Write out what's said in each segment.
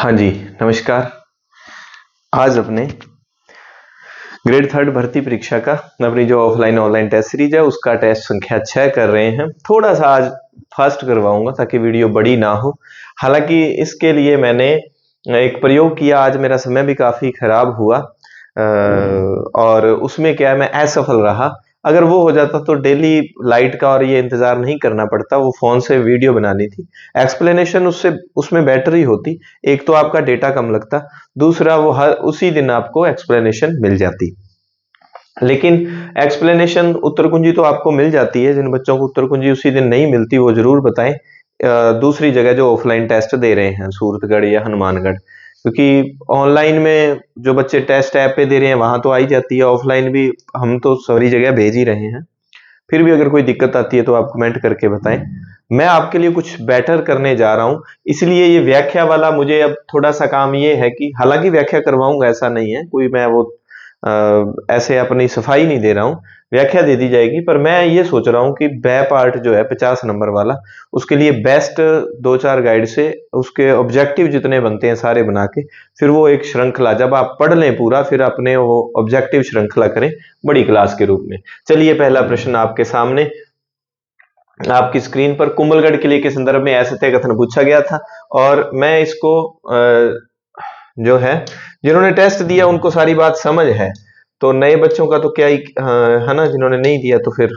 हाँ जी, नमस्कार। आज अपने ग्रेड थर्ड भर्ती परीक्षा का अपनी जो ऑफलाइन ऑनलाइन टेस्ट सीरीज है उसका टेस्ट संख्या 6 कर रहे हैं। थोड़ा सा आज फास्ट करवाऊंगा ताकि वीडियो बड़ी ना हो। हालांकि इसके लिए मैंने एक प्रयोग किया, आज मेरा समय भी काफी खराब हुआ और उसमें क्या है, मैं असफल रहा। अगर वो हो जाता तो डेली लाइट का और ये इंतजार नहीं करना पड़ता, वो फोन से वीडियो बनानी थी। एक्सप्लेनेशन उसमें बेटर ही होती। एक तो आपका डेटा कम लगता, दूसरा वो हर उसी दिन आपको एक्सप्लेनेशन मिल जाती। लेकिन एक्सप्लेनेशन उत्तर कुंजी तो आपको मिल जाती है। जिन बच्चों को उत्तर कुंजी उसी दिन नहीं मिलती वो जरूर बताएं दूसरी जगह जो ऑफलाइन टेस्ट दे रहे हैं, सूरतगढ़ या हनुमानगढ़। क्योंकि ऑनलाइन में जो बच्चे टेस्ट ऐप पे दे रहे हैं वहां तो आई जाती है, ऑफलाइन भी हम तो सारी जगह भेज ही रहे हैं। फिर भी अगर कोई दिक्कत आती है तो आप कमेंट करके बताएं। मैं आपके लिए कुछ बेटर करने जा रहा हूं, इसलिए ये व्याख्या वाला मुझे अब थोड़ा सा काम ये है कि हालांकि व्याख्या करवाऊंगा, ऐसा नहीं है कोई मैं वो ऐसे अपनी सफाई नहीं दे रहा हूं, व्याख्या दे दी जाएगी। पर मैं ये सोच रहा हूं कि बै पार्ट जो है 50 नंबर वाला, उसके लिए बेस्ट 2-4 गाइड से उसके ऑब्जेक्टिव जितने बनते हैं सारे बना के फिर वो एक श्रृंखला जब आप पढ़ लें पूरा, फिर अपने वो ऑब्जेक्टिव श्रृंखला करें बड़ी क्लास के रूप में। चलिए, पहला प्रश्न आपके सामने आपकी स्क्रीन पर कुंभलगढ़ किले के संदर्भ में असत्य कथन पूछा गया था। और मैं इसको जो है जिन्होंने टेस्ट दिया उनको सारी बात समझ है, तो नए बच्चों का तो क्या ही है ना, जिन्होंने नहीं दिया तो फिर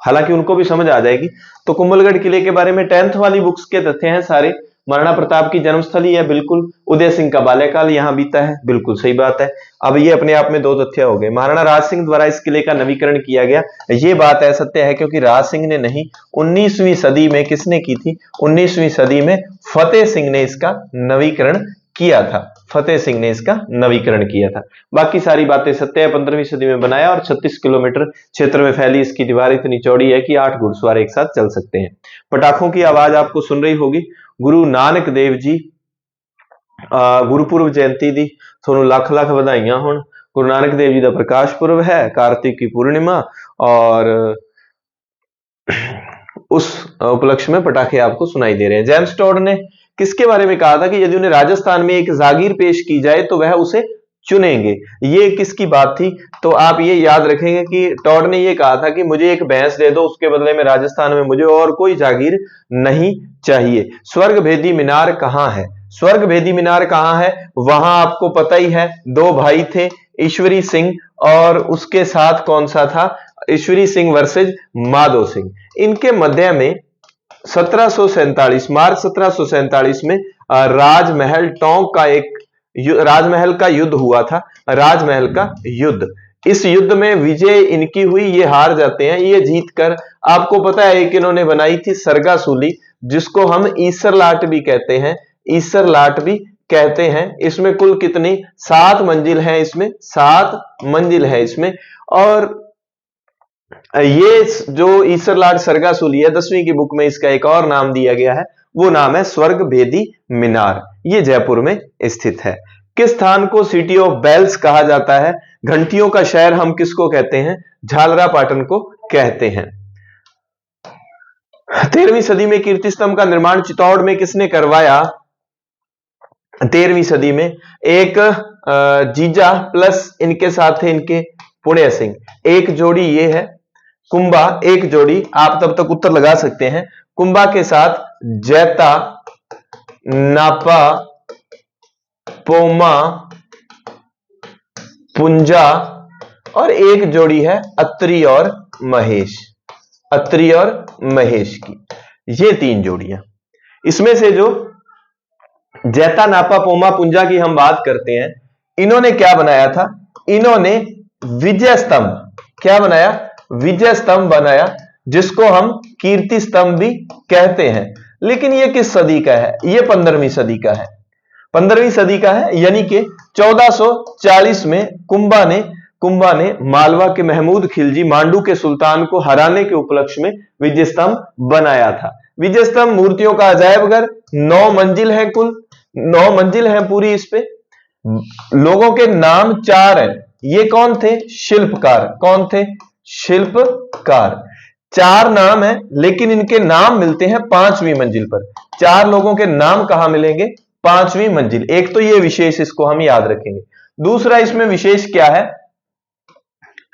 हालांकि उनको भी समझ आ जाएगी। तो कुंभलगढ़ किले के बारे में 10th वाली बुक्स के तथ्य हैं सारे। महाराणा प्रताप की जन्मस्थली है, बिल्कुल। उदय सिंह का बाल्यकाल यहां बीता है, बिल्कुल सही बात है। अब ये अपने आप में 2 तथ्य हो गए। महाराणा राज सिंह द्वारा इस किले का नवीकरण किया गया, ये बात असत्य है क्योंकि राज सिंह ने नहीं, 19वीं सदी में किसने की थी? 19वीं सदी में फतेह सिंह ने इसका नवीकरण किया था। फतेह सिंह ने इसका नवीकरण किया था। बाकी सारी बातें सत्य है। 15वीं सदी में बनाया और 36 किलोमीटर क्षेत्र में फैली इसकी दीवार इतनी चौड़ी है कि 8 घुड़सवार एक साथ चल सकते हैं। पटाखों की आवाज आपको सुन रही होगी। गुरु नानक देव जी गुरुपुरब जयंती दी थोनू लाख लाख बधाइयां होण। गुरु नानक देव जी का प्रकाश पुरब है, कार्तिक की पूर्णिमा, और उस उपलक्ष्य में पटाखे आपको सुनाई दे रहे हैं। जेम्स टॉड ने किसके बारे में कहा था कि यदि उन्हें राजस्थान में एक जागीर पेश की जाए तो वह उसे चुनेंगे? ये किसकी बात थी? तो आप ये याद रखेंगे कि टॉड ने ये कहा था कि मुझे एक भैंस दे दो, उसके बदले में राजस्थान में मुझे और कोई जागीर नहीं चाहिए। स्वर्ग भेदी मीनार कहां है? स्वर्ग भेदी मीनार कहां है? वहां आपको पता ही है, 2 भाई थे, ईश्वरी सिंह और उसके साथ कौन सा था? ईश्वरी सिंह वर्सेज माधो सिंह। इनके मध्य में 1747 मार्च 1747 में राजमहल टोंक का एक राजमहल का युद्ध हुआ था। राजमहल का युद्ध, इस युद्ध में विजय इनकी हुई, ये हार जाते हैं। ये जीतकर आपको पता है कि इन्होंने बनाई थी सरगासूली, जिसको हम ईसर लाट भी कहते हैं। ईसर लाट भी कहते हैं। इसमें कुल कितनी 7 मंजिल है, इसमें 7 मंजिल है इसमें। और ये जो ईसर लाट सरगासूली है, 10वीं की बुक में इसका एक और नाम दिया गया है, वो नाम है स्वर्ग भेदी मीनार। ये जयपुर में स्थित है। किस स्थान को सिटी ऑफ बेल्स कहा जाता है? घंटियों का शहर हम किसको कहते हैं? झालरापाटन को कहते हैं। 13वीं सदी में कीर्ति स्तंभ का निर्माण चित्तौड़ में किसने करवाया? 13वीं सदी में एक जीजा प्लस इनके साथ थे इनके पुण्य सिंह। एक जोड़ी ये है कुंभा, एक जोड़ी आप तब तक उत्तर लगा सकते हैं। कुंभा के साथ जैता, नापा, पोमा, पुंजा, और एक जोड़ी है अत्रि और महेश। अत्रि और महेश की ये 3 जोड़ियां। इसमें से जो जैता, नापा, पोमा, पुंजा की हम बात करते हैं, इन्होंने क्या बनाया था? इन्होंने विजय स्तंभ, क्या बनाया? विजय स्तंभ बनाया, जिसको हम कीर्ति स्तंभ भी कहते हैं। लेकिन ये किस सदी का है? ये 15वीं सदी का है। 15वीं सदी का है, यानी कि 1440 में कुंभा ने मालवा के महमूद खिलजी मांडू के सुल्तान को हराने के उपलक्ष्य में विजय स्तंभ बनाया था। विजय स्तंभ मूर्तियों का अजायबघर, 9 मंजिल है, कुल 9 मंजिल है पूरी। इस पे लोगों के नाम 4 हैं। ये कौन थे? शिल्पकार। कौन थे? शिल्पकार। 4 नाम है, लेकिन इनके नाम मिलते हैं 5वीं मंजिल पर। 4 लोगों के नाम कहां मिलेंगे? 5वीं मंजिल। एक तो ये विशेष, इसको हम याद रखेंगे। दूसरा इसमें विशेष क्या है,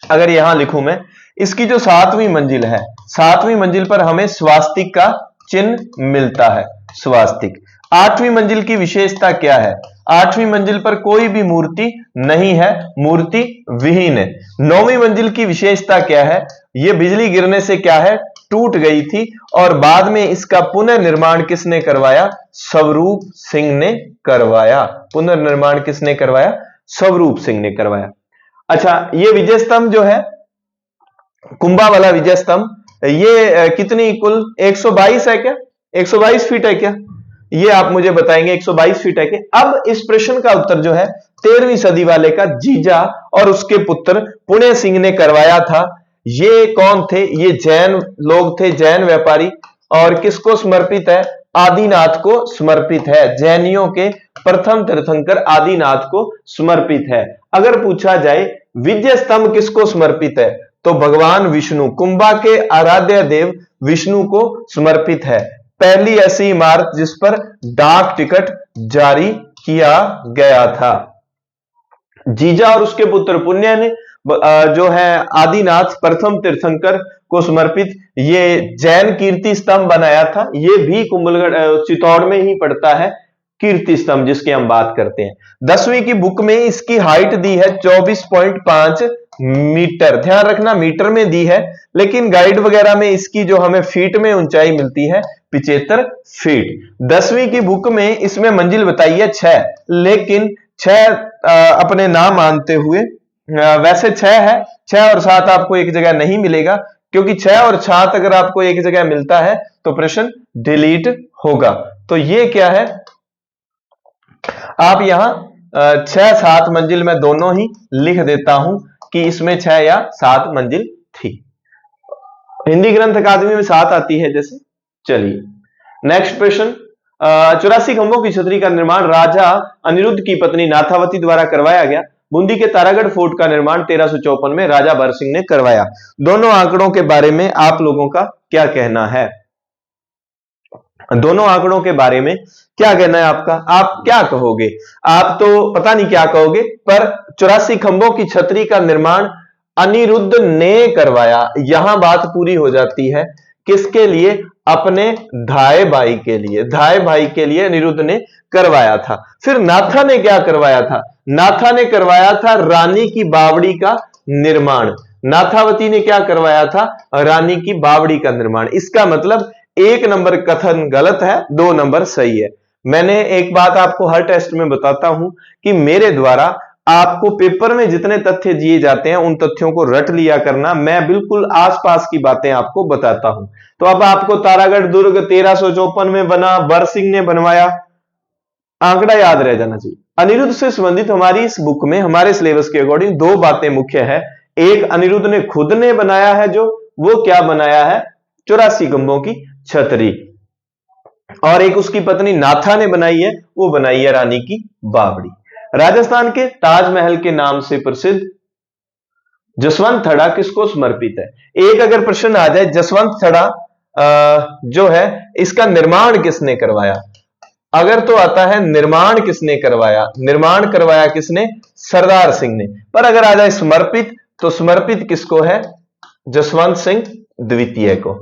अगर यहां लिखूं मैं, इसकी जो 7वीं मंजिल है, 7वीं मंजिल पर हमें स्वास्तिक का चिन्ह मिलता है, स्वास्तिक। 8वीं मंजिल की विशेषता क्या है, 8वीं मंजिल पर कोई भी मूर्ति नहीं है, मूर्ति विहीन है। 9वीं मंजिल की विशेषता क्या है, यह बिजली गिरने से क्या है, टूट गई थी और बाद में इसका पुनर्निर्माण किसने करवाया, स्वरूप सिंह ने करवाया। पुनर्निर्माण किसने करवाया, स्वरूप सिंह ने करवाया। अच्छा, ये विजय स्तंभ जो है, कुंभा वाला विजय स्तंभ, ये कितनी कुल 122 है क्या, 122 फीट है क्या, ये आप मुझे बताएंगे 122 फीट है क्या। अब इस प्रश्न का उत्तर जो है 13वीं सदी वाले का जीजा और उसके पुत्र पुण्य सिंह ने करवाया था। ये कौन थे, ये जैन लोग थे, जैन व्यापारी। और किसको समर्पित है, आदिनाथ को समर्पित है, जैनियों के प्रथम तीर्थंकर आदिनाथ को समर्पित है। अगर पूछा जाए विजय स्तंभ किसको समर्पित है, तो भगवान विष्णु, कुंभा के आराध्य देव विष्णु को समर्पित है। पहली ऐसी इमारत जिस पर डाक टिकट जारी किया गया था। जीजा और उसके पुत्र पुण्य ने जो है आदिनाथ प्रथम तीर्थंकर को समर्पित ये जैन कीर्ति स्तंभ बनाया था। ये भी कुंभलगढ़ चित्तौड़ में ही पड़ता है, कीर्ति स्तंभ जिसकी हम बात करते हैं। 10वीं की बुक में इसकी हाइट दी है 24.5 मीटर। ध्यान रखना मीटर में दी है, लेकिन गाइड वगैरह में इसकी जो हमें फीट में ऊंचाई मिलती है 75 फीट। 10वीं की बुक में इसमें मंजिल बताई है 6, लेकिन 6 अपने नाम मानते हुए वैसे 6 है, 6 और 7 आपको एक जगह नहीं मिलेगा, क्योंकि 6 और 7 अगर आपको एक जगह मिलता है तो प्रश्न डिलीट होगा। तो ये क्या है, आप यहां 6-7 मंजिल में दोनों ही लिख देता हूं कि इसमें 6 या 7 मंजिल थी। हिंदी ग्रंथ अकादमी में 7 आती है जैसे। चलिए नेक्स्ट प्रश्न, 84 खंभों की छतरी का निर्माण राजा अनिरुद्ध की पत्नी नाथावती द्वारा करवाया गया। बूंदी के तारागढ़ फोर्ट का निर्माण 1354 में राजा भरसिंह ने करवाया। दोनों आंकड़ों के बारे में आप लोगों का क्या कहना है, दोनों आंकड़ों के बारे में क्या कहना है आपका, आप क्या कहोगे। आप तो पता नहीं क्या कहोगे, पर 84 खंभों की छतरी का निर्माण अनिरुद्ध ने करवाया। यहां बात पूरी हो जाती है, किसके लिए, अपने धाय भाई के लिए, धाय भाई के लिए अनिरुद्ध ने करवाया था। फिर नाथा ने क्या करवाया था, नाथा ने करवाया था रानी की बावड़ी का निर्माण। नाथावती ने क्या करवाया था, रानी की बावड़ी का निर्माण। इसका मतलब 1 नंबर कथन गलत है, 2 नंबर सही है। मैंने एक बात आपको हर टेस्ट में बताता हूं कि मेरे द्वारा आपको पेपर में जितने तथ्य दिए जाते हैं उन तथ्यों को रट लिया करना, मैं बिल्कुल आसपास की बातें आपको बताता हूं। तो अब आपको तारागढ़ दुर्ग 1354 में बना, बरसिंह ने बनवाया, आंकड़ा याद रह जाना चाहिए। अनिरुद्ध से संबंधित हमारी इस बुक में हमारे सिलेबस के अकॉर्डिंग 2 बातें मुख्य है। एक, अनिरुद्ध ने खुद ने बनाया है, जो वो क्या बनाया है, 84 खंभों की छतरी, और एक उसकी पत्नी नाथा ने बनाई है, वो बनाई है रानी की बावड़ी। राजस्थान के ताजमहल के नाम से प्रसिद्ध जसवंत थड़ा किसको समर्पित है। एक अगर प्रश्न आ जाए जसवंत थड़ा जो है इसका निर्माण किसने करवाया, अगर तो आता है निर्माण किसने करवाया, निर्माण करवाया किसने, सरदार सिंह ने। पर अगर आ जाए समर्पित, तो समर्पित किसको है, जसवंत सिंह द्वितीय को,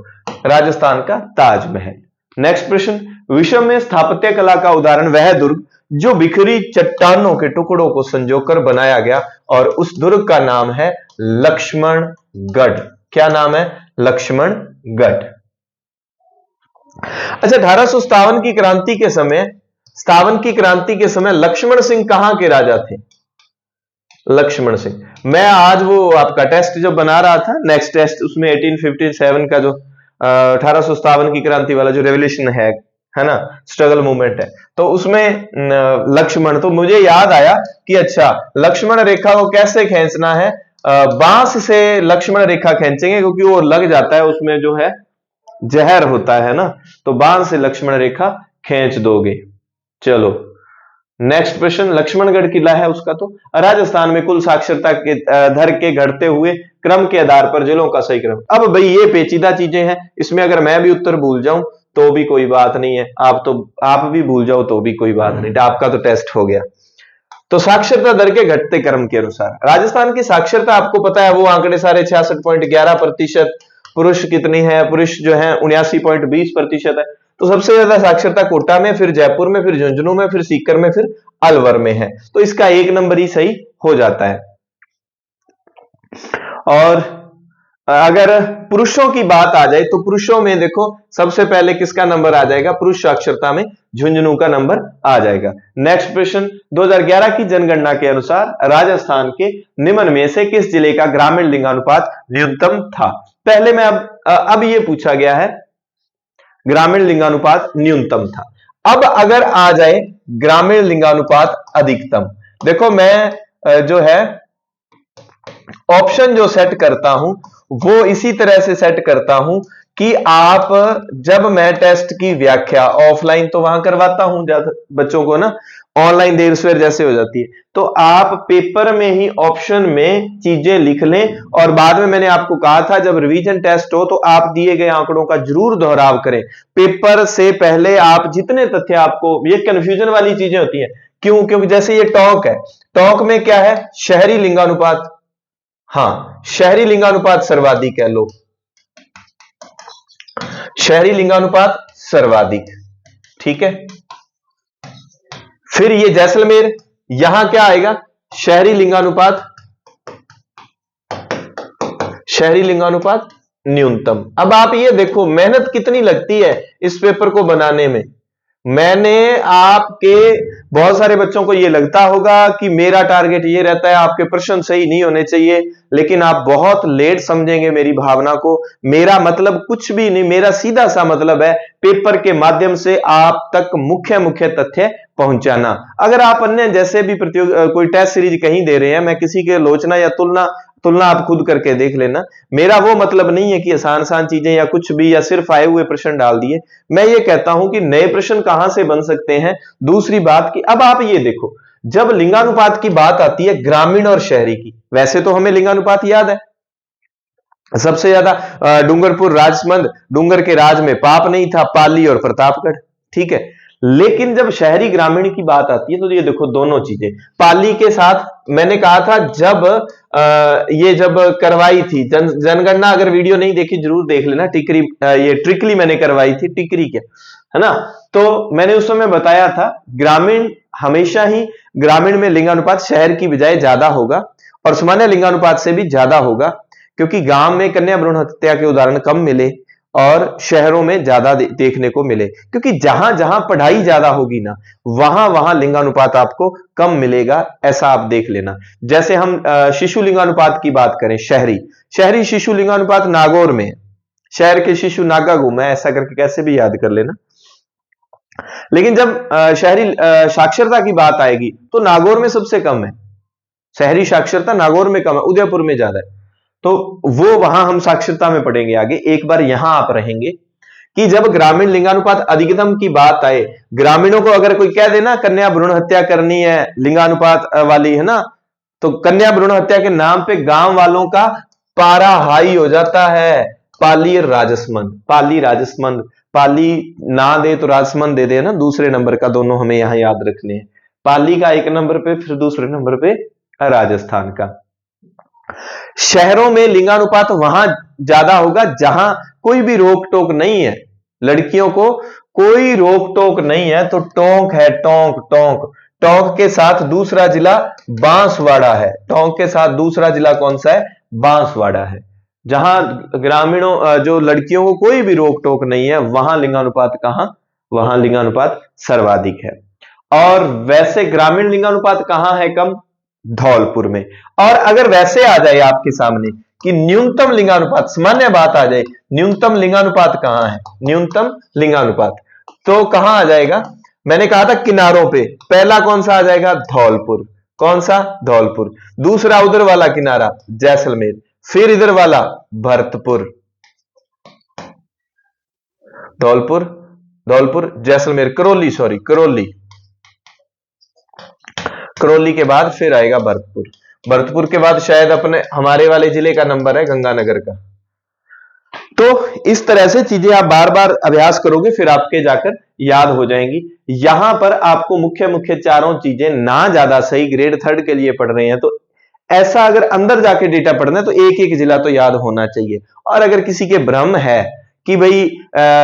राजस्थान का ताजमहल। नेक्स्ट प्रश्न, विश्व में स्थापत्य कला का उदाहरण वह दुर्ग जो बिखरी चट्टानों के टुकड़ों को संजोकर बनाया गया, और उस दुर्ग का नाम है लक्ष्मणगढ़। क्या नाम है, लक्ष्मणगढ़। अच्छा, 1857 की क्रांति के समय, 57 की क्रांति के समय लक्ष्मण सिंह कहां के राजा थे, लक्ष्मण सिंह। मैं आज वो आपका टेस्ट जो बना रहा था, नेक्स्ट टेस्ट, उसमें 1857 का जो 1857 की क्रांति वाला जो रेवोल्यूशन है ना, स्ट्रगल मूवमेंट है, तो उसमें लक्ष्मण, तो मुझे याद आया कि अच्छा लक्ष्मण रेखा को कैसे खींचना है, बांस से लक्ष्मण रेखा खींचेंगे, क्योंकि वो लग जाता है, उसमें जो है जहर होता है ना, तो बांस से लक्ष्मण रेखा खींच दोगे। चलो नेक्स्ट प्रश्न, लक्ष्मणगढ़ किला है उसका, तो राजस्थान में कुल साक्षरता के दर के घटते हुए क्रम के आधार पर जिलों का सही क्रम। अब भाई ये पेचीदा चीजें हैं, इसमें अगर मैं भी उत्तर भूल जाऊं तो भी कोई बात नहीं है, आप भी भूल जाओ तो भी कोई बात नहीं, आपका तो टेस्ट हो गया। तो साक्षरता दर के घटते क्रम के अनुसार राजस्थान की साक्षरता आपको पता है, वो आंकड़े सारे 66.11%, पुरुष कितनी है, पुरुष जो है 79.20% है। तो सबसे ज्यादा साक्षरता कोटा में, फिर जयपुर में, फिर झुंझुनू में, फिर सीकर में, फिर अलवर में है। तो इसका 1 नंबर ही सही हो जाता है। और अगर पुरुषों की बात आ जाए तो पुरुषों में देखो सबसे पहले किसका नंबर आ जाएगा, पुरुष साक्षरता में झुंझुनू का नंबर आ जाएगा। नेक्स्ट प्रश्न, 2011 की जनगणना के अनुसार राजस्थान के निम्न में से किस जिले का ग्रामीण लिंगानुपात न्यूनतम था। पहले में अब ये पूछा गया है ग्रामीण लिंगानुपात न्यूनतम था। अब अगर आ जाए ग्रामीण लिंगानुपात अधिकतम, देखो मैं जो है ऑप्शन जो सेट करता हूं वो इसी तरह से सेट करता हूं कि आप, जब मैं टेस्ट की व्याख्या ऑफलाइन तो वहां करवाता हूं ज्यादा बच्चों को ना, ऑनलाइन देर सवेर जैसे हो जाती है, तो आप पेपर में ही ऑप्शन में चीजें लिख लें। और बाद में मैंने आपको कहा था जब रिवीजन टेस्ट हो तो आप दिए गए आंकड़ों का जरूर दोहराव करें। पेपर से पहले आप जितने तथ्य आपको, ये कंफ्यूजन वाली चीजें होती है, क्योंकि जैसे ये टॉक है, टॉक में क्या है, शहरी लिंगानुपात, हाँ शहरी लिंगानुपात सर्वाधिक है, लो शहरी लिंगानुपात सर्वाधिक, ठीक है। फिर ये जैसलमेर, यहां क्या आएगा, शहरी लिंगानुपात न्यूनतम। अब आप ये देखो मेहनत कितनी लगती है इस पेपर को बनाने में। मैंने आपके बहुत सारे बच्चों को ये लगता होगा कि मेरा टारगेट ये रहता है आपके प्रश्न सही नहीं होने चाहिए, लेकिन आप बहुत लेट समझेंगे मेरी भावना को। मेरा मतलब कुछ भी नहीं, मेरा सीधा सा मतलब है पेपर के माध्यम से आप तक मुख्य मुख्य तथ्य पहुंचाना। अगर आप अन्य जैसे भी कोई टेस्ट सीरीज कहीं दे रहे हैं, मैं किसी के लोचना या तुलना आप खुद करके देख लेना। मेरा वो मतलब नहीं है कि आसान चीजें या कुछ भी, या सिर्फ आए हुए प्रश्न डाल दिए। मैं ये कहता हूं कि नए प्रश्न कहां से बन सकते हैं। दूसरी बात कि अब आप ये देखो, जब लिंगानुपात की बात आती है ग्रामीण और शहरी की, वैसे तो हमें लिंगानुपात याद है, सबसे ज्यादा डूंगरपुर राजसमंद, डूंगर के राज में पाप नहीं था, पाली और प्रतापगढ़, ठीक है। लेकिन जब शहरी ग्रामीण की बात आती है तो ये देखो दोनों चीजें, पाली के साथ मैंने कहा था जब ये जब करवाई थी जनगणना, अगर वीडियो नहीं देखी जरूर देख लेना, टिकरी ये ट्रिकली मैंने करवाई थी, टिकरी के, है ना। तो मैंने उस समय बताया था ग्रामीण हमेशा ही, ग्रामीण में लिंगानुपात शहर की बजाय ज्यादा होगा और सामान्य लिंगानुपात से भी ज्यादा होगा, क्योंकि गांव में कन्या भ्रूण हत्या के उदाहरण कम मिले और शहरों में ज्यादा देखने को मिले, क्योंकि जहां जहां पढ़ाई ज्यादा होगी ना, वहां वहां लिंगानुपात आपको कम मिलेगा, ऐसा आप देख लेना। जैसे हम शिशु लिंगानुपात की बात करें, शहरी शिशु लिंगानुपात नागौर में, शहर के शिशु नागा घूमा, ऐसा करके कैसे भी याद कर लेना। लेकिन जब शहरी साक्षरता की बात आएगी तो नागौर में सबसे कम है, शहरी साक्षरता नागौर में कम है, उदयपुर में ज्यादा है। तो वो वहां हम साक्षरता में पढ़ेंगे आगे। एक बार यहां आप रहेंगे कि जब ग्रामीण लिंगानुपात अधिकतम की बात आए, ग्रामीणों को अगर कोई कह देना कन्या भ्रूण हत्या करनी है लिंगानुपात वाली, है ना, तो कन्या भ्रूण हत्या के नाम पे गांव वालों का पारा हाई हो जाता है। पाली राजसमंद, पाली ना दे तो राजसमंद दे दे ना, दूसरे नंबर का, दोनों हमें यहां याद रखने हैं। पाली का 1 नंबर पे, फिर दूसरे नंबर पे राजस्थान का। शहरों में लिंगानुपात वहां ज्यादा होगा जहां कोई भी रोक टोक नहीं है, लड़कियों को कोई रोक टोक नहीं है, तो टोंक है, टोंक के साथ दूसरा जिला बांसवाड़ा है, टोंक के साथ दूसरा जिला कौन सा है, बांसवाड़ा है। जहां ग्रामीणों जो लड़कियों को कोई भी रोक टोक नहीं है, वहां लिंगानुपात सर्वाधिक है। और वैसे ग्रामीण लिंगानुपात कहां है कम, धौलपुर में। और अगर वैसे आ जाए आपके सामने कि न्यूनतम लिंगानुपात, सामान्य बात आ जाए, न्यूनतम लिंगानुपात कहां है, न्यूनतम लिंगानुपात तो कहां आ जाएगा, मैंने कहा था किनारों पे, पहला कौन सा आ जाएगा, धौलपुर, कौन सा, धौलपुर। दूसरा उधर वाला किनारा जैसलमेर, फिर इधर वाला भरतपुर, धौलपुर जैसलमेर, करौली के बाद फिर आएगा भरतपुर के बाद शायद अपने हमारे वाले जिले का नंबर है गंगानगर का। तो इस तरह से चीजें आप बार बार अभ्यास करोगे, फिर आपके जाकर याद हो जाएंगी। यहां पर आपको मुख्य मुख्य चारों चीजें ना ज्यादा सही, ग्रेड थर्ड के लिए पढ़ रहे हैं तो ऐसा अगर अंदर जाके डेटा पढ़ना है तो एक एक जिला तो याद होना चाहिए। और अगर किसी के भ्रम है कि भाई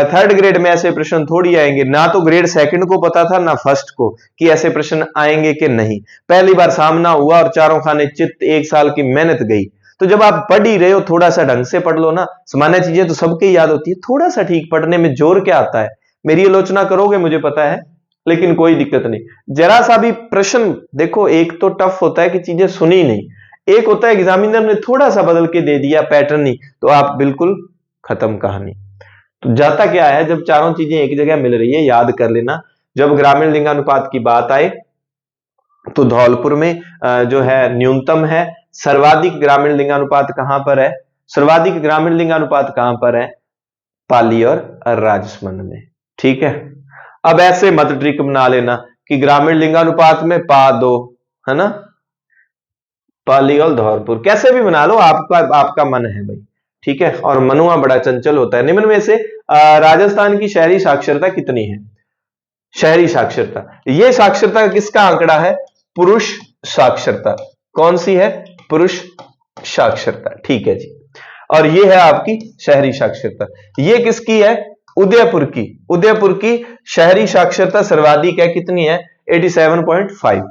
थर्ड ग्रेड में ऐसे प्रश्न थोड़ी आएंगे, ना तो ग्रेड सेकंड को पता था ना फर्स्ट को कि ऐसे प्रश्न आएंगे कि नहीं, पहली बार सामना हुआ और चारों खाने चित्त, एक साल की मेहनत गई। तो जब आप पढ़ ही रहे हो थोड़ा सा ढंग से पढ़ लो ना, सामान्य चीजें तो सबके याद होती है, थोड़ा सा ठीक पढ़ने में जोर क्या आता है। मेरी आलोचना करोगे मुझे पता है, लेकिन कोई दिक्कत नहीं। जरा सा भी प्रश्न देखो, एक तो टफ होता है कि चीजें सुनी नहीं, एक होता है एग्जामिनर ने थोड़ा सा बदल के दे दिया पैटर्न ही, तो आप बिल्कुल खत्म कहानी। तो जाता क्या है, जब चारों चीजें एक जगह मिल रही है याद कर लेना। जब ग्रामीण लिंगानुपात की बात आए तो धौलपुर में जो है न्यूनतम है। सर्वाधिक ग्रामीण लिंगानुपात कहां पर है? सर्वाधिक ग्रामीण लिंगानुपात कहां पर है? पाली और राजसमंद में। ठीक है, अब ऐसे मत ट्रिक बना लेना कि ग्रामीण लिंगानुपात में पा दो, है ना, पाली और धौलपुर, कैसे भी बना लो, आपका मन है भाई। ठीक है, और मनुआ बड़ा चंचल होता है। निम्न में से राजस्थान की शहरी साक्षरता कितनी है? शहरी साक्षरता, यह साक्षरता किसका आंकड़ा है? पुरुष साक्षरता। कौन सी है? पुरुष साक्षरता। ठीक है जी, और यह है आपकी शहरी साक्षरता। यह किसकी है? उदयपुर की। उदयपुर की शहरी साक्षरता सर्वाधिक है, कितनी है? 87.5।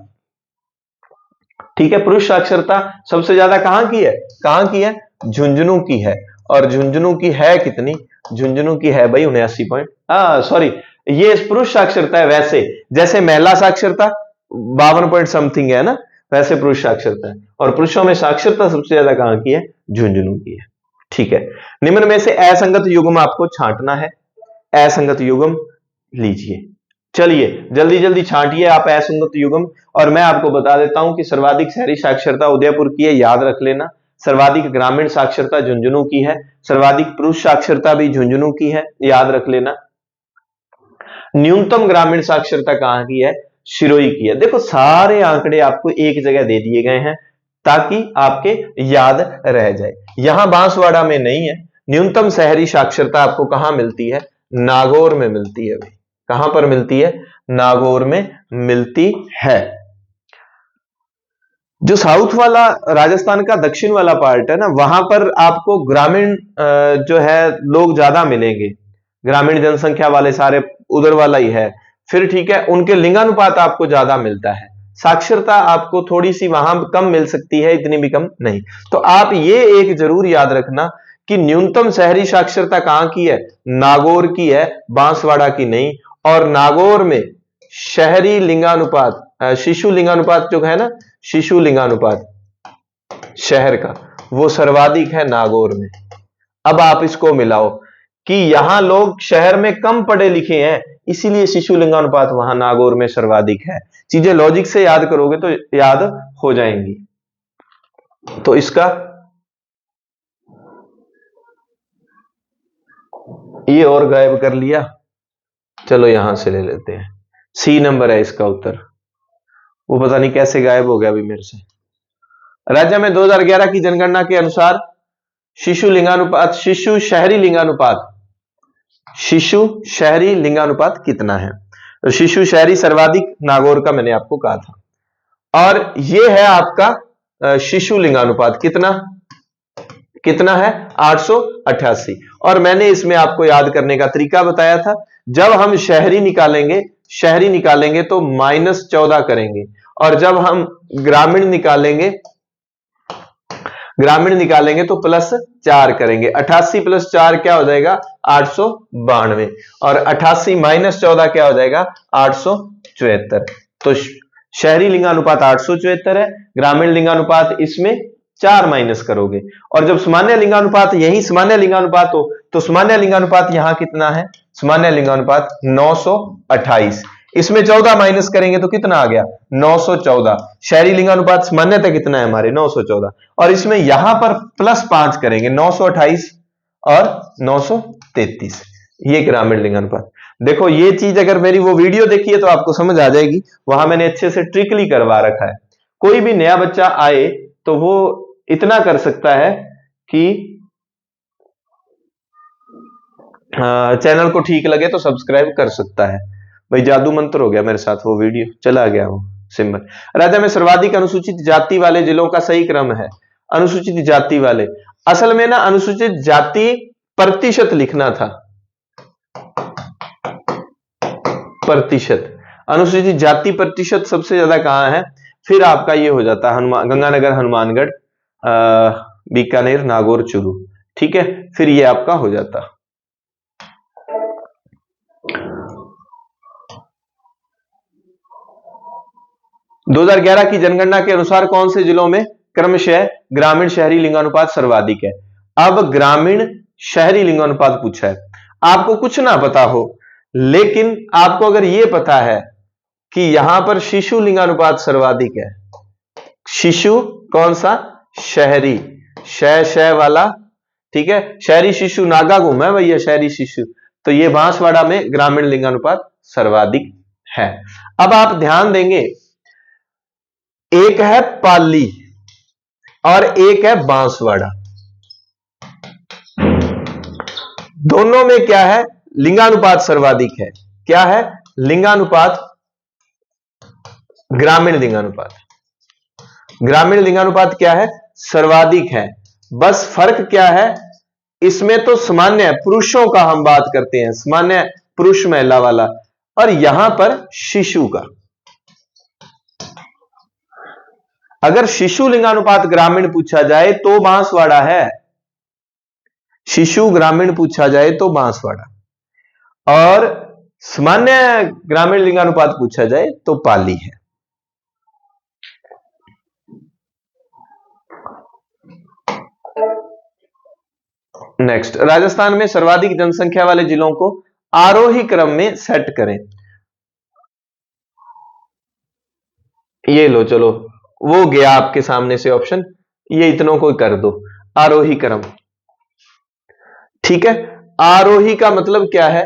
ठीक है, पुरुष साक्षरता सबसे ज्यादा कहां की है? कहां की है? झुंझुनू की है। और झुंझुनू की है कितनी? झुंझुनू की है भाई 79 पॉइंट, सॉरी, ये पुरुष साक्षरता है। वैसे जैसे महिला साक्षरता 52 पॉइंट समथिंग है ना, वैसे पुरुष साक्षरता है। और पुरुषों में साक्षरता सबसे ज्यादा कहां की है? झुंझुनू की है। ठीक है, निम्न में से असंगत युग्म आपको छांटना है। असंगत युग्म लीजिए, चलिए जल्दी जल्दी छांटिए आप असंगत युग्म। और मैं आपको बता देता हूं कि सर्वाधिक शहरी साक्षरता उदयपुर की है, याद रख लेना। सर्वाधिक ग्रामीण साक्षरता झुंझुनू की है। सर्वाधिक पुरुष साक्षरता भी झुंझुनू की है, याद रख लेना। न्यूनतम ग्रामीण साक्षरता कहां की है? सिरोही की है। देखो सारे आंकड़े आपको एक जगह दे दिए गए हैं ताकि आपके याद रह जाए। यहां बांसवाड़ा में नहीं है। न्यूनतम शहरी साक्षरता आपको कहां मिलती है? नागौर में मिलती है भाई। कहां पर मिलती है? नागौर में मिलती है। जो साउथ वाला राजस्थान का दक्षिण वाला पार्ट है ना, वहां पर आपको ग्रामीण जो है लोग ज्यादा मिलेंगे, ग्रामीण जनसंख्या वाले सारे उधर वाला ही है। फिर ठीक है, उनके लिंगानुपात आपको ज्यादा मिलता है। साक्षरता आपको थोड़ी सी वहां कम मिल सकती है, इतनी भी कम नहीं। तो आप ये एक जरूर याद रखना कि न्यूनतम शहरी साक्षरता कहां की है? नागौर की है, बांसवाड़ा की नहीं। और नागौर में शहरी लिंगानुपात, शिशु लिंगानुपात जो है ना, शिशु लिंगानुपात शहर का, वो सर्वाधिक है नागौर में। अब आप इसको मिलाओ कि यहां लोग शहर में कम पढ़े लिखे हैं, इसीलिए शिशु लिंगानुपात वहां नागौर में सर्वाधिक है। चीजें लॉजिक से याद करोगे तो याद हो जाएंगी। तो इसका ये और गायब कर लिया, चलो यहां से ले लेते हैं। सी नंबर है इसका उत्तर, वो पता नहीं कैसे गायब हो गया अभी मेरे से। राज्य में 2011 की जनगणना के अनुसार शिशु लिंगानुपात, शिशु शहरी लिंगानुपात, शिशु शहरी लिंगानुपात कितना है? तो शिशु शहरी सर्वाधिक नागौर का मैंने आपको कहा था। और यह है आपका शिशु लिंगानुपात कितना, कितना है? 888। और मैंने इसमें आपको याद करने का तरीका बताया था। जब हम शहरी निकालेंगे, शहरी निकालेंगे तो -14 करेंगे, और जब हम ग्रामीण निकालेंगे, ग्रामीण निकालेंगे तो +4 करेंगे। 88 + 4 क्या हो जाएगा? 892। और 88 - 14 क्या हो जाएगा? 874। तो शहरी लिंगानुपात 874 है, ग्रामीण लिंगानुपात इसमें 4 माइनस करोगे। और जब सामान्य लिंगानुपात, यही सामान्य लिंगानुपात हो तो सामान्य लिंगानुपात यहां कितना है? सामान्य लिंगानुपात 928। इसमें 14 माइनस करेंगे तो कितना आ गया? 914। शहरी लिंगानुपात सामान्यतः कितना है हमारे? 914। और इसमें यहां पर +5 करेंगे, 928 और 933। ये ग्रामीण लिंगानुपात। देखो ये चीज अगर मेरी वो वीडियो देखी है तो आपको समझ आ जाएगी, वहां मैंने अच्छे से ट्रिकली करवा रखा है। कोई भी नया बच्चा आए तो वो इतना कर सकता है कि चैनल को ठीक लगे तो सब्सक्राइब कर सकता है। भाई जादू मंत्र हो गया मेरे साथ, वो वीडियो चला गया वो सिंबल। राज्य में सर्वाधिक अनुसूचित जाति वाले जिलों का सही क्रम है अनुसूचित जाति वाले। असल में ना अनुसूचित जाति प्रतिशत लिखना था, प्रतिशत। अनुसूचित जाति प्रतिशत सबसे ज्यादा कहां है, फिर आपका ये हो जाता है गंगानगर, हनुमानगढ़, बीकानेर, नागौर, चूरू। ठीक है, फिर ये आपका हो जाता। दो 2011 की जनगणना के अनुसार कौन से जिलों में क्रमशः ग्रामीण शहरी लिंगानुपात सर्वाधिक है। अब ग्रामीण शहरी लिंगानुपात पूछा है, आपको कुछ ना पता हो, लेकिन आपको अगर यह पता है कि यहां पर शिशु लिंगानुपात सर्वाधिक है। शिशु कौन सा, शहरी, शह वाला, ठीक है, शहरी शिशु नागा घूम है भैया, शहरी शिशु, तो ये बांसवाड़ा में ग्रामीण लिंगानुपात सर्वाधिक है। अब आप ध्यान देंगे, एक है पाली और एक है बांसवाड़ा, दोनों में क्या है, लिंगानुपात सर्वाधिक है। क्या है, लिंगानुपात, ग्रामीण लिंगानुपात, ग्रामीण लिंगानुपात क्या है, सर्वाधिक है। बस फर्क क्या है, इसमें तो सामान्य पुरुषों का हम बात करते हैं, सामान्य पुरुष महिला वाला, और यहां पर शिशु का। अगर शिशु लिंगानुपात ग्रामीण पूछा जाए तो बांसवाड़ा है, शिशु ग्रामीण पूछा जाए तो बांसवाड़ा, और सामान्य ग्रामीण लिंगानुपात पूछा जाए तो पाली है। नेक्स्ट, राजस्थान में सर्वाधिक जनसंख्या वाले जिलों को आरोही क्रम में सेट करें। ये लो, चलो वो गया आपके सामने से ऑप्शन, ये इतनों को कर दो, आरोही क्रम। ठीक है, आरोही का मतलब क्या है,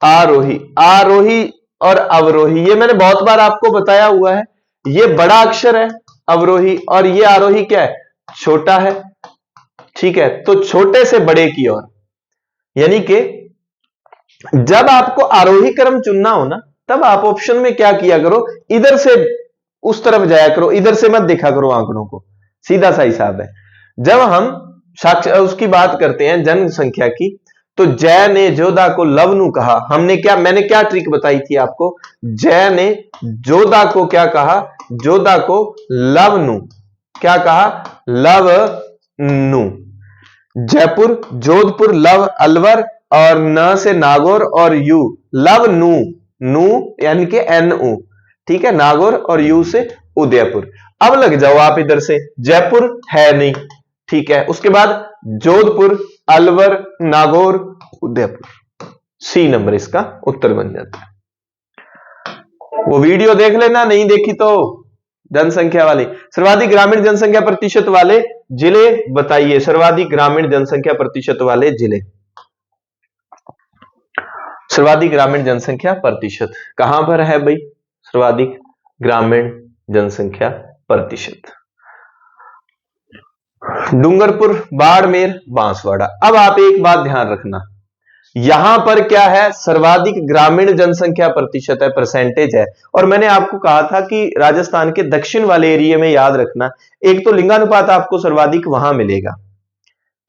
आरोही, आरोही और अवरोही, ये मैंने बहुत बार आपको बताया हुआ है। ये बड़ा अक्षर है अवरोही, और ये आरोही क्या है, छोटा है। ठीक है, तो छोटे से बड़े की ओर, यानी कि जब आपको आरोही क्रम चुनना हो ना, तब आप ऑप्शन में क्या किया करो, इधर से उस तरफ जाया करो, इधर से मत देखा करो आंकड़ों को, सीधा सा हिसाब है। जब हम उसकी बात करते हैं जनसंख्या की, तो जय ने जोधा को लवनु कहा। मैंने क्या ट्रिक बताई थी आपको, जय ने जोधा को क्या कहा, जोधा को लवनु, क्या कहा, लवनु। जयपुर, जोधपुर, लव अलवर, और न से नागौर, और यू लवनु, नू यानी कि NU। ठीक है, नागौर और यू से उदयपुर। अब लग जाओ आप इधर से, जयपुर है नहीं, ठीक है, उसके बाद जोधपुर, अलवर, नागौर, उदयपुर, C नंबर इसका उत्तर बन जाता है। वो वीडियो देख लेना, नहीं देखी तो। जनसंख्या वाली, सर्वाधिक ग्रामीण जनसंख्या प्रतिशत वाले जिले बताइए, सर्वाधिक ग्रामीण जनसंख्या प्रतिशत वाले जिले, सर्वाधिक ग्रामीण जनसंख्या प्रतिशत कहां पर है भाई, सर्वाधिक ग्रामीण जनसंख्या प्रतिशत, डूंगरपुर, बाड़मेर, बांसवाड़ा। अब आप एक बात ध्यान रखना, यहां पर क्या है, सर्वाधिक ग्रामीण जनसंख्या प्रतिशत है, परसेंटेज है। और मैंने आपको कहा था कि राजस्थान के दक्षिण वाले एरिया में याद रखना, एक तो लिंगानुपात आपको सर्वाधिक वहां मिलेगा,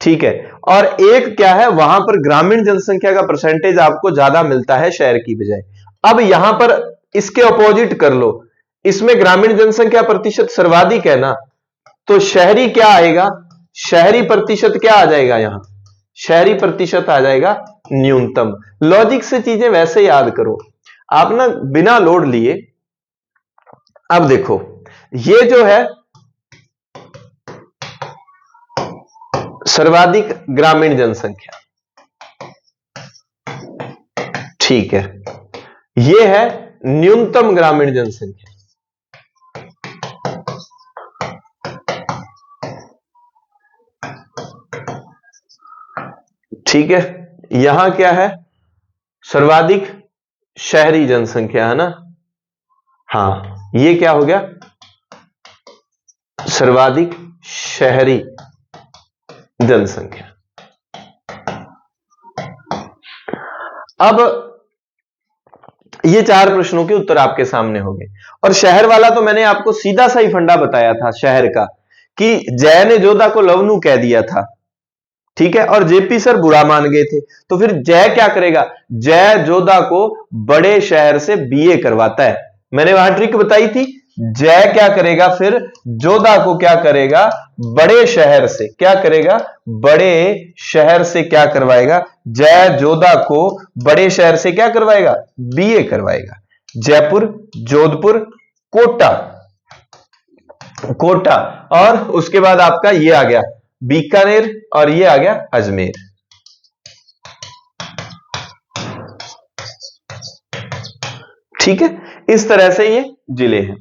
ठीक है, और एक क्या है, वहां पर ग्रामीण जनसंख्या का परसेंटेज आपको ज्यादा मिलता है शहर की बजाय। अब यहां पर इसके ऑपोजिट कर लो, इसमें ग्रामीण जनसंख्या प्रतिशत सर्वाधिक है ना, तो शहरी क्या आएगा, शहरी प्रतिशत क्या आ जाएगा, यहां शहरी प्रतिशत आ जाएगा न्यूनतम। लॉजिक से चीजें वैसे याद करो आप ना, बिना लोड लिए। अब देखो, ये जो है सर्वाधिक ग्रामीण जनसंख्या, ठीक है, ये है न्यूनतम ग्रामीण जनसंख्या। ठीक है, यहां क्या है, सर्वाधिक शहरी जनसंख्या है ना, हाँ, ये क्या हो गया, सर्वाधिक शहरी जनसंख्या। अब ये 4 प्रश्नों के उत्तर आपके सामने होंगे। और शहर वाला तो मैंने आपको सीधा सा ही फंडा बताया था शहर का, कि जय ने जोधा को लवनू कह दिया था, ठीक है, और जेपी सर बुरा मान गए थे। तो फिर जय क्या करेगा, जय जोधा को बड़े शहर से बीए करवाता है। मैंने वहां ट्रिक बताई थी, जय क्या करेगा, फिर जोधा को क्या करेगा, बड़े शहर से क्या करेगा, बड़े शहर से क्या करवाएगा, जय जोधा को बड़े शहर से क्या करवाएगा, बीए करवाएगा। जयपुर, जोधपुर, कोटा, कोटा, और उसके बाद आपका ये आ गया बीकानेर, और ये आ गया अजमेर। ठीक है, इस तरह से ये जिले हैं।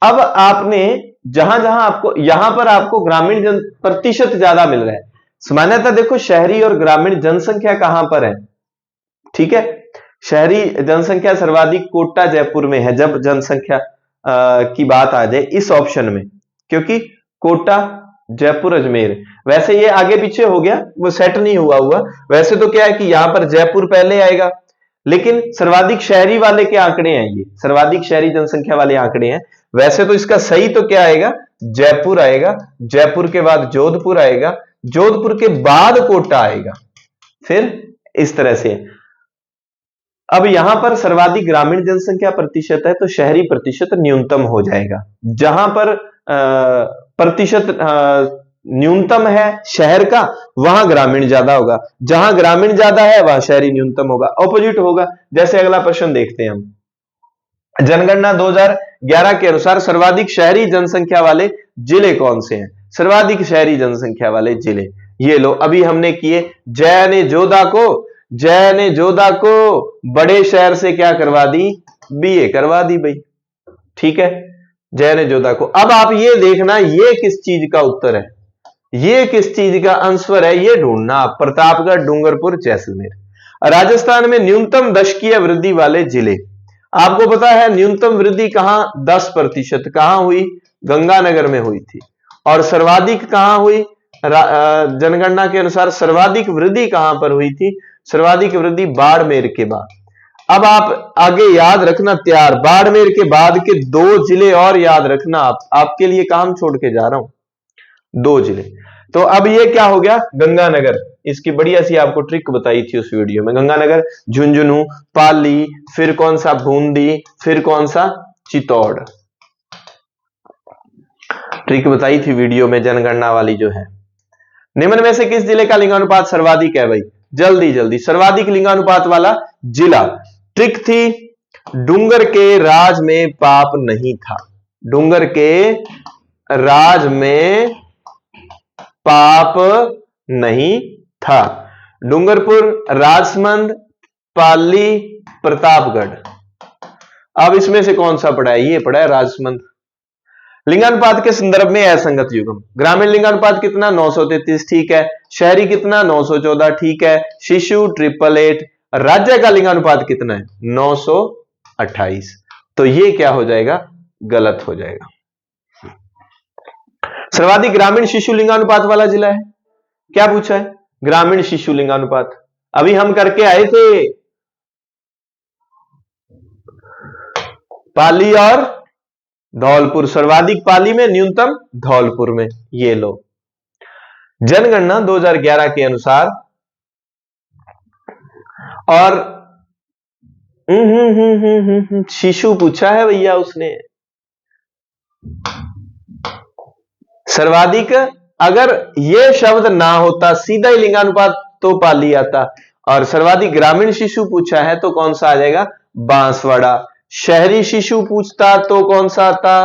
अब आपने जहां जहां आपको, यहां पर आपको ग्रामीण जन प्रतिशत ज्यादा मिल रहा है। सामान्यतः देखो शहरी और ग्रामीण जनसंख्या कहां पर है, ठीक है, शहरी जनसंख्या सर्वाधिक कोटा जयपुर में है, जब जनसंख्या की बात आ जाए इस ऑप्शन में, क्योंकि कोटा जयपुर अजमेर, वैसे ये आगे पीछे हो गया, वो सेट नहीं हुआ। वैसे तो क्या है कि यहां पर जयपुर पहले आएगा, लेकिन सर्वाधिक शहरी वाले के आंकड़े हैं, ये सर्वाधिक शहरी जनसंख्या वाले आंकड़े हैं। वैसे तो इसका सही तो क्या आएगा, जयपुर आएगा, जयपुर के बाद जोधपुर आएगा, जोधपुर के बाद कोटा आएगा, फिर इस तरह से। अब यहां पर सर्वाधिक ग्रामीण जनसंख्या प्रतिशत है, तो शहरी प्रतिशत न्यूनतम हो जाएगा। जहां पर प्रतिशत न्यूनतम है शहर का, वहां ग्रामीण ज्यादा होगा, जहां ग्रामीण ज्यादा है वहां शहरी न्यूनतम होगा, ऑपोजिट होगा। जैसे अगला प्रश्न देखते हैं हम, जनगणना 2011 के अनुसार सर्वाधिक शहरी जनसंख्या वाले जिले कौन से हैं, सर्वाधिक शहरी जनसंख्या वाले जिले, ये लो, अभी हमने किए। जय ने जोधा को बड़े शहर से क्या करवा दी, बीए करवा दी भाई, ठीक है, जय ने जोधा को। अब आप ये देखना, ये किस चीज का उत्तर है, ये किस चीज का आंसर है, ये ढूंढना। प्रतापगढ़, डूंगरपुर, जैसलमेर। राजस्थान में न्यूनतम दशकीय वृद्धि वाले जिले, आपको पता है न्यूनतम वृद्धि कहां 10% कहां हुई, गंगानगर में हुई थी। और सर्वाधिक कहां हुई, जनगणना के अनुसार सर्वाधिक वृद्धि कहां पर हुई थी, सर्वाधिक वृद्धि बाड़मेर के बाद। अब आप आगे याद रखना तैयार, बाड़मेर के बाद के 2 जिले और याद रखना, आपके लिए काम छोड़ के जा रहा हूं, 2 जिले। तो अब ये क्या हो गया, गंगानगर, इसकी बढ़िया सी आपको ट्रिक बताई थी उस वीडियो में। गंगानगर, झुंझुनू, पाली, फिर कौन सा बूंदी, फिर कौन सा चित्तौड़, ट्रिक बताई थी वीडियो में जनगणना वाली जो है। निम्न में से किस जिले का लिंगानुपात सर्वाधिक है भाई, जल्दी जल्दी, सर्वाधिक लिंगानुपात वाला जिला। ट्रिक थी, डूंगर के राज में पाप नहीं था, डूंगर के राज में पाप नहीं था। डूंगरपुर, राजसमंद, पाली, प्रतापगढ़। अब इसमें से कौन सा पड़ा है, ये पड़ा है राजसमंद। लिंगानुपात के संदर्भ में असंगत युग्म, ग्रामीण लिंगानुपात कितना 933, ठीक है, शहरी कितना 914, ठीक है, शिशु 888, राज्य का लिंगानुपात कितना है 928, तो ये क्या हो जाएगा, गलत हो जाएगा। सर्वाधिक ग्रामीण शिशु लिंगानुपात वाला जिला है, क्या पूछा है, ग्रामीण शिशु लिंगानुपात, अभी हम करके आए थे, पाली और धौलपुर, सर्वाधिक पाली में, न्यूनतम धौलपुर में, ये लो। जनगणना 2011 के अनुसार, और शिशु पूछा है भैया उसने, सर्वाधिक, अगर ये शब्द ना होता सीधा ही लिंगानुपात तो पाली आता, और सर्वाधिक ग्रामीण शिशु पूछा है तो कौन सा आ जाएगा, बांसवाड़ा। शहरी शिशु पूछता तो कौन सा आता,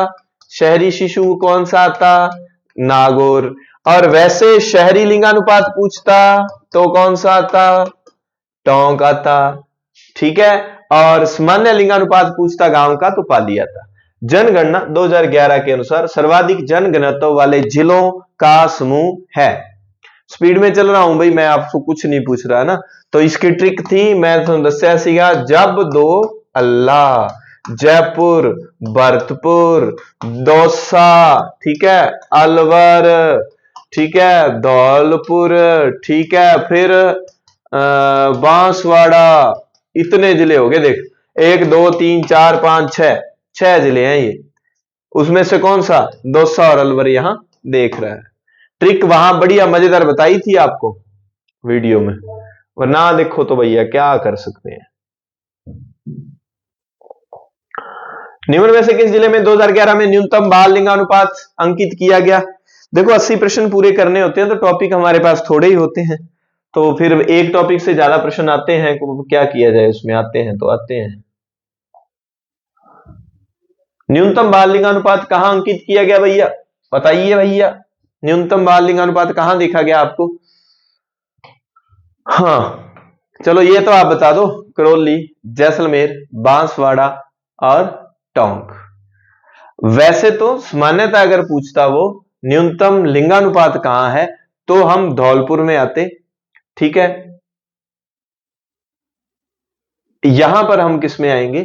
शहरी शिशु कौन सा आता, नागौर। और वैसे शहरी लिंगानुपात पूछता तो कौन सा आता, टोंक आता, ठीक है, और सामान्य लिंगानुपात पूछता गांव का तो पाली आता। जनगणना 2011 के अनुसार सर्वाधिक जनघनत्व वाले जिलों का समूह है। स्पीड में चल रहा हूं भाई, मैं आपको कुछ नहीं पूछ रहा ना, तो इसकी ट्रिक थी, मैं तो दस्या सीगा, जब दो अल्लाह, जयपुर, भरतपुर, दौसा, ठीक है, अलवर, ठीक है, धौलपुर, ठीक है, फिर बांसवाड़ा, इतने जिले हो गए देख, 1 2 3 4 5 6, 6 जिले हैं ये। उसमें से कौन सा? दौसा और अलवर यहां देख रहा है। ट्रिक वहां बढ़िया मजेदार बताई थी आपको वीडियो में, वरना देखो तो भैया क्या कर सकते हैं। निम्न में से किस जिले में 2011 में न्यूनतम बाल लिंगानुपात अंकित किया गया? देखो 80 प्रश्न पूरे करने होते हैं तो टॉपिक हमारे पास थोड़े ही होते हैं, तो फिर एक टॉपिक से ज्यादा प्रश्न आते हैं, क्या किया जाए, उसमें आते हैं तो आते हैं। न्यूनतम बाल लिंगानुपात कहां अंकित किया गया भैया? बताइए भैया, न्यूनतम बाल लिंगानुपात कहां देखा गया आपको? हाँ चलो ये तो आप बता दो, करौली, जैसलमेर, बांसवाड़ा और टोंक। वैसे तो सामान्यतः अगर पूछता वो न्यूनतम लिंगानुपात कहां है तो हम धौलपुर में आते, ठीक है। यहां पर हम किस में आएंगे?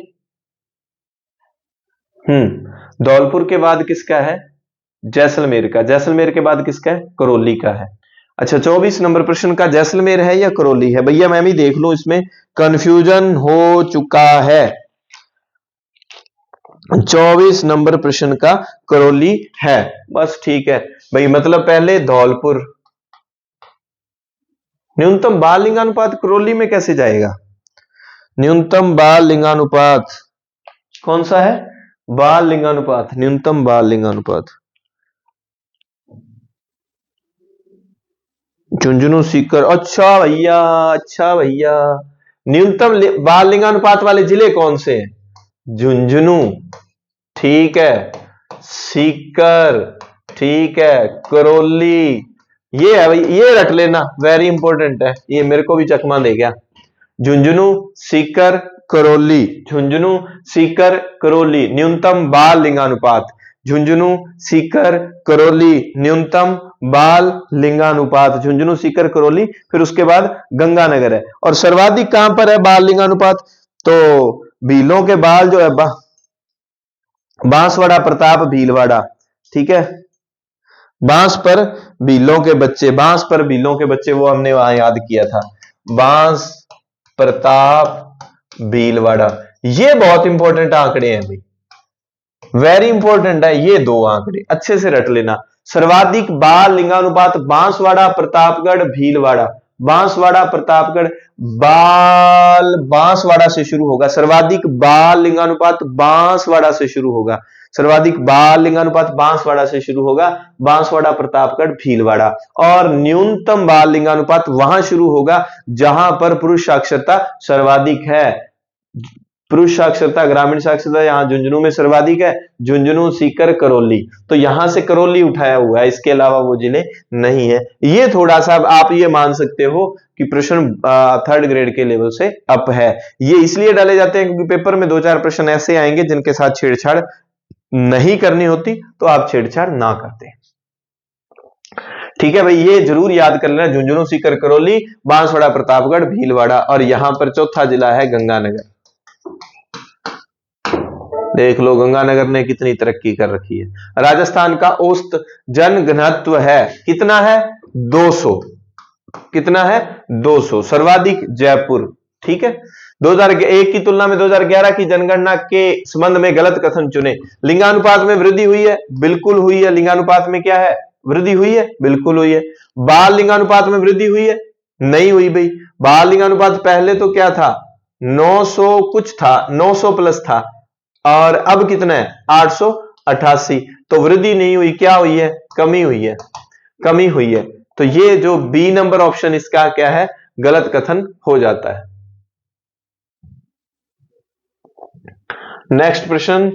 धौलपुर के बाद किसका है? जैसलमेर का। जैसलमेर के बाद किसका है? करौली का है। अच्छा 24 नंबर प्रश्न का जैसलमेर है या करौली है? भैया मैं भी देख लूं, इसमें कंफ्यूजन हो चुका है। 24 नंबर प्रश्न का करौली है, बस ठीक है भाई। मतलब पहले धौलपुर, न्यूनतम बाल लिंगानुपात करौली में कैसे जाएगा? न्यूनतम बाल लिंगानुपात कौन सा है? बाल लिंगानुपात, न्यूनतम बाल लिंगानुपात झुंझुनू, सीकर। अच्छा भैया, अच्छा भैया, न्यूनतम बाल लिंगानुपात वाले जिले कौन से हैं? झुंझुनू, ठीक है, सीकर, ठीक है, करौली, ये है भाई, ये रट लेना, वेरी इंपॉर्टेंट है, ये मेरे को भी चकमा दे गया। झुंझुनू, सीकर, करौली, झुंझुनू, सीकर, करौली, न्यूनतम बाल लिंगानुपात, झुंझुनू, सीकर, करौली, न्यूनतम बाल लिंगानुपात, झुंझुनू, सीकर, करौली, फिर उसके बाद गंगानगर है। और सर्वाधिक कहां पर है बाल लिंगानुपात? तो भीलों के बाल जो है बांसवाड़ा, प्रताप, भीलवाड़ा, ठीक है। बांस पर भीलों के बच्चे, बांस पर भीलों के बच्चे, वो हमने वहां याद किया था, बांस, प्रताप, भीलवाड़ा। ये बहुत इंपॉर्टेंट आंकड़े हैं भाई, वेरी इंपॉर्टेंट है, ये दो आंकड़े अच्छे से रट लेना। सर्वाधिक बाल लिंगानुपात बांसवाड़ा, प्रतापगढ़, भीलवाड़ा, बांसवाड़ा, प्रतापगढ़, बांसवाड़ा से शुरू होगा। सर्वाधिक बाल लिंगानुपात बांसवाड़ा से शुरू होगा, सर्वाधिक बाल लिंगानुपात बांसवाड़ा से शुरू होगा, बांसवाड़ा, प्रतापगढ़, भीलवाड़ा। और न्यूनतम बाल लिंगानुपात वहां शुरू होगा जहां पर पुरुष साक्षरता सर्वाधिक है। पुरुष साक्षरता, ग्रामीण साक्षरता यहां झुंझुनू में सर्वाधिक है, झुंझुनू, सीकर, करौली, तो यहां से करौली उठाया हुआ है, इसके अलावा वो जिले नहीं है। ये थोड़ा सा आप ये मान सकते हो कि प्रश्न 3rd ग्रेड के लेवल से अप है। ये इसलिए डाले जाते हैं क्योंकि पेपर में 2-4 प्रश्न ऐसे आएंगे जिनके साथ छेड़छाड़ नहीं करनी होती, तो आप छेड़छाड़ ना करते, ठीक है भाई। ये जरूर याद कर लेना, झुंझुनू, सीकर, करौली, बांसवाड़ा, प्रतापगढ़, भीलवाड़ा, और यहां पर चौथा जिला है गंगानगर। देख लो गंगानगर ने कितनी तरक्की कर रखी है। राजस्थान का औसत जन घनत्व है, कितना है? 200, कितना है? 200। सर्वाधिक जयपुर, ठीक है। 2001 की तुलना में 2011 की जनगणना के संबंध में गलत कथन चुने। लिंगानुपात में वृद्धि हुई है, बिल्कुल हुई है। लिंगानुपात में क्या है? वृद्धि हुई है, बिल्कुल हुई है। बाल लिंगानुपात में वृद्धि हुई है? नहीं हुई भाई। बाल लिंगानुपात पहले तो क्या था? 900 कुछ था, 900 प्लस था, और अब कितना है? 888, तो वृद्धि नहीं हुई, क्या हुई है? कमी हुई है, कमी हुई है। तो ये जो बी नंबर ऑप्शन इसका क्या है? गलत कथन हो जाता है। नेक्स्ट प्रश्न,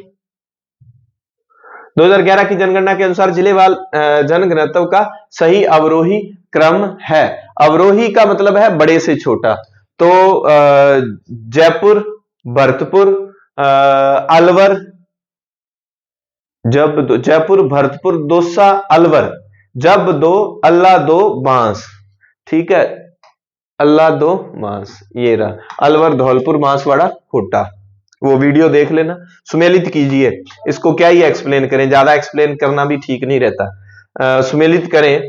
2011 की जनगणना के अनुसार जिलेवार जनघनत्व का सही अवरोही क्रम है। अवरोही का मतलब है बड़े से छोटा, तो जयपुर, भरतपुर, अलवर, जयपुर, भरतपुर, दौसा, अलवर, जब दो, अल्लाह दो, बांस, ठीक है, अल्लाह दो, बांस, ये रहा अलवर, धौलपुर, बांसवाड़ा, कोटा। वो वीडियो देख लेना, सुमेलित कीजिए इसको, क्या ही एक्सप्लेन करें, ज्यादा एक्सप्लेन करना भी ठीक नहीं रहता, सुमेलित करें।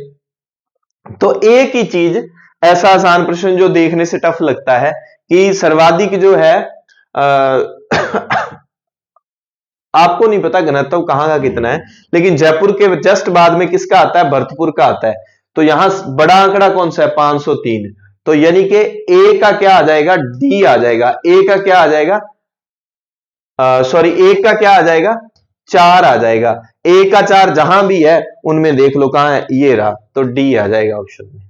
तो एक ही चीज, ऐसा आसान प्रश्न जो देखने से टफ लगता है कि सर्वाधिक जो है आपको नहीं पता घनत्व कहां का कितना है, लेकिन जयपुर के जस्ट बाद में किसका आता है, भरतपुर का आता है। तो यहां बड़ा आंकड़ा कौन सा है, 503। तो यानी कि ए का क्या आ जाएगा, डी आ जाएगा। ए का क्या आ जाएगा, सॉरी ए का क्या आ जाएगा, 4 आ जाएगा। ए का 4 जहां भी है उनमें देख लो कहां है, ये रहा, तो डी आ जाएगा ऑप्शन में।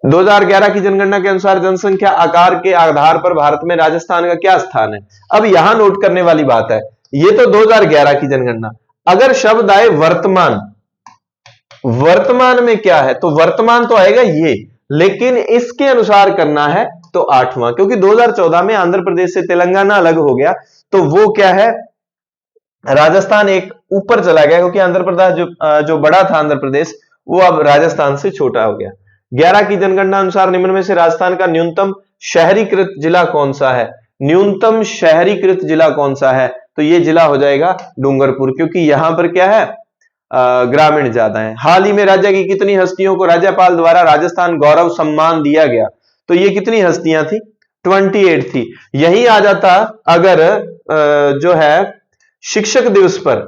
2011 की जनगणना के अनुसार जनसंख्या आकार के आधार पर भारत में राजस्थान का क्या स्थान है। अब यहां नोट करने वाली बात है, ये तो 2011 की जनगणना, अगर शब्द आए वर्तमान, वर्तमान में क्या है, तो वर्तमान तो आएगा ये, लेकिन इसके अनुसार करना है तो 8वां, क्योंकि 2014 में आंध्र प्रदेश से तेलंगाना अलग हो गया, तो वो क्या है, राजस्थान एक ऊपर चला गया, क्योंकि आंध्र प्रदेश जो बड़ा था आंध्र प्रदेश, वो अब राजस्थान से छोटा हो गया। 11 की जनगणना अनुसार निम्न में से राजस्थान का न्यूनतम शहरीकृत जिला कौन सा है। न्यूनतम शहरीकृत जिला कौन सा है, तो ये जिला हो जाएगा डूंगरपुर, क्योंकि यहां पर क्या है, ग्रामीण ज्यादा है। हाल ही में राज्य की कितनी हस्तियों को राज्यपाल द्वारा राजस्थान गौरव सम्मान दिया गया, तो ये कितनी हस्तियां थी, 28 थी। यही आ जाता अगर जो है शिक्षक दिवस पर,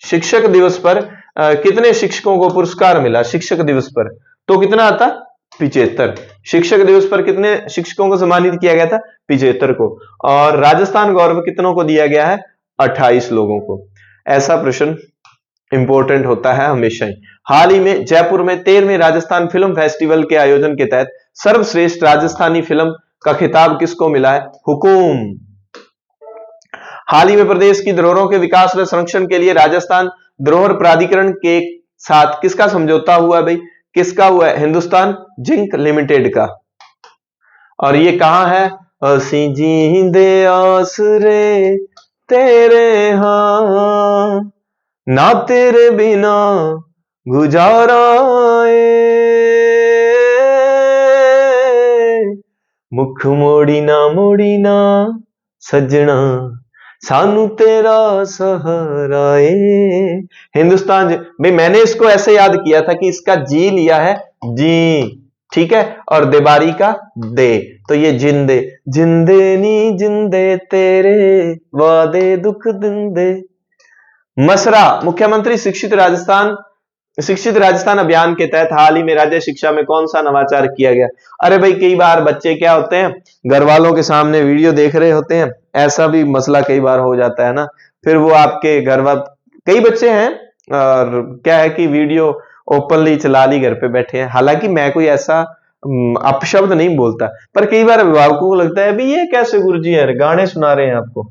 शिक्षक दिवस पर कितने शिक्षकों को पुरस्कार मिला शिक्षक दिवस पर, तो कितना आता, 75। शिक्षक दिवस पर कितने शिक्षकों को सम्मानित किया गया था, 75 को। और राजस्थान गौरव कितनों को दिया गया है, 28 लोगों को। ऐसा प्रश्न इंपॉर्टेंट होता है हमेशा ही। हाल ही में जयपुर में 13वें राजस्थान फिल्म फेस्टिवल के आयोजन के तहत सर्वश्रेष्ठ राजस्थानी फिल्म का खिताब किसको मिला है, हुकुम। हाल ही में प्रदेश की धरोहरों के विकास व संरक्षण के लिए राजस्थान धरोहर प्राधिकरण के साथ किसका समझौता हुआ है भाई, किसका हुआ है, हिंदुस्तान जिंक लिमिटेड का। और ये कहां है, असी जींदे आसरे तेरे हां, ना तेरे बिना गुजारा मुख मोड़ी ना सजना सानू तेरा सहारा ए। हिंदुस्तान भाई, मैंने इसको ऐसे याद किया था कि इसका जी लिया है जी, ठीक है, और देबारी का दे, तो ये जिंदे, जिंदे नी जिंदे तेरे वादे दुख दिंदे। मसरा, मुख्यमंत्री शिक्षित राजस्थान अभियान के तहत हाल ही में राज्य शिक्षा में कौन सा नवाचार किया गया। अरे भाई, कई बार बच्चे क्या होते हैं, घर वालों के सामने वीडियो देख रहे होते हैं, ऐसा भी मसला कई बार हो जाता है ना, फिर वो आपके घर वाले, कई बच्चे हैं और क्या है कि वीडियो ओपनली चला ली घर पे बैठे हैं, हालांकि मैं कोई ऐसा अपशब्द नहीं बोलता, पर कई बार अभिभावकों को लगता है भी ये कैसे गुरुजी है, गाने सुना रहे हैं आपको।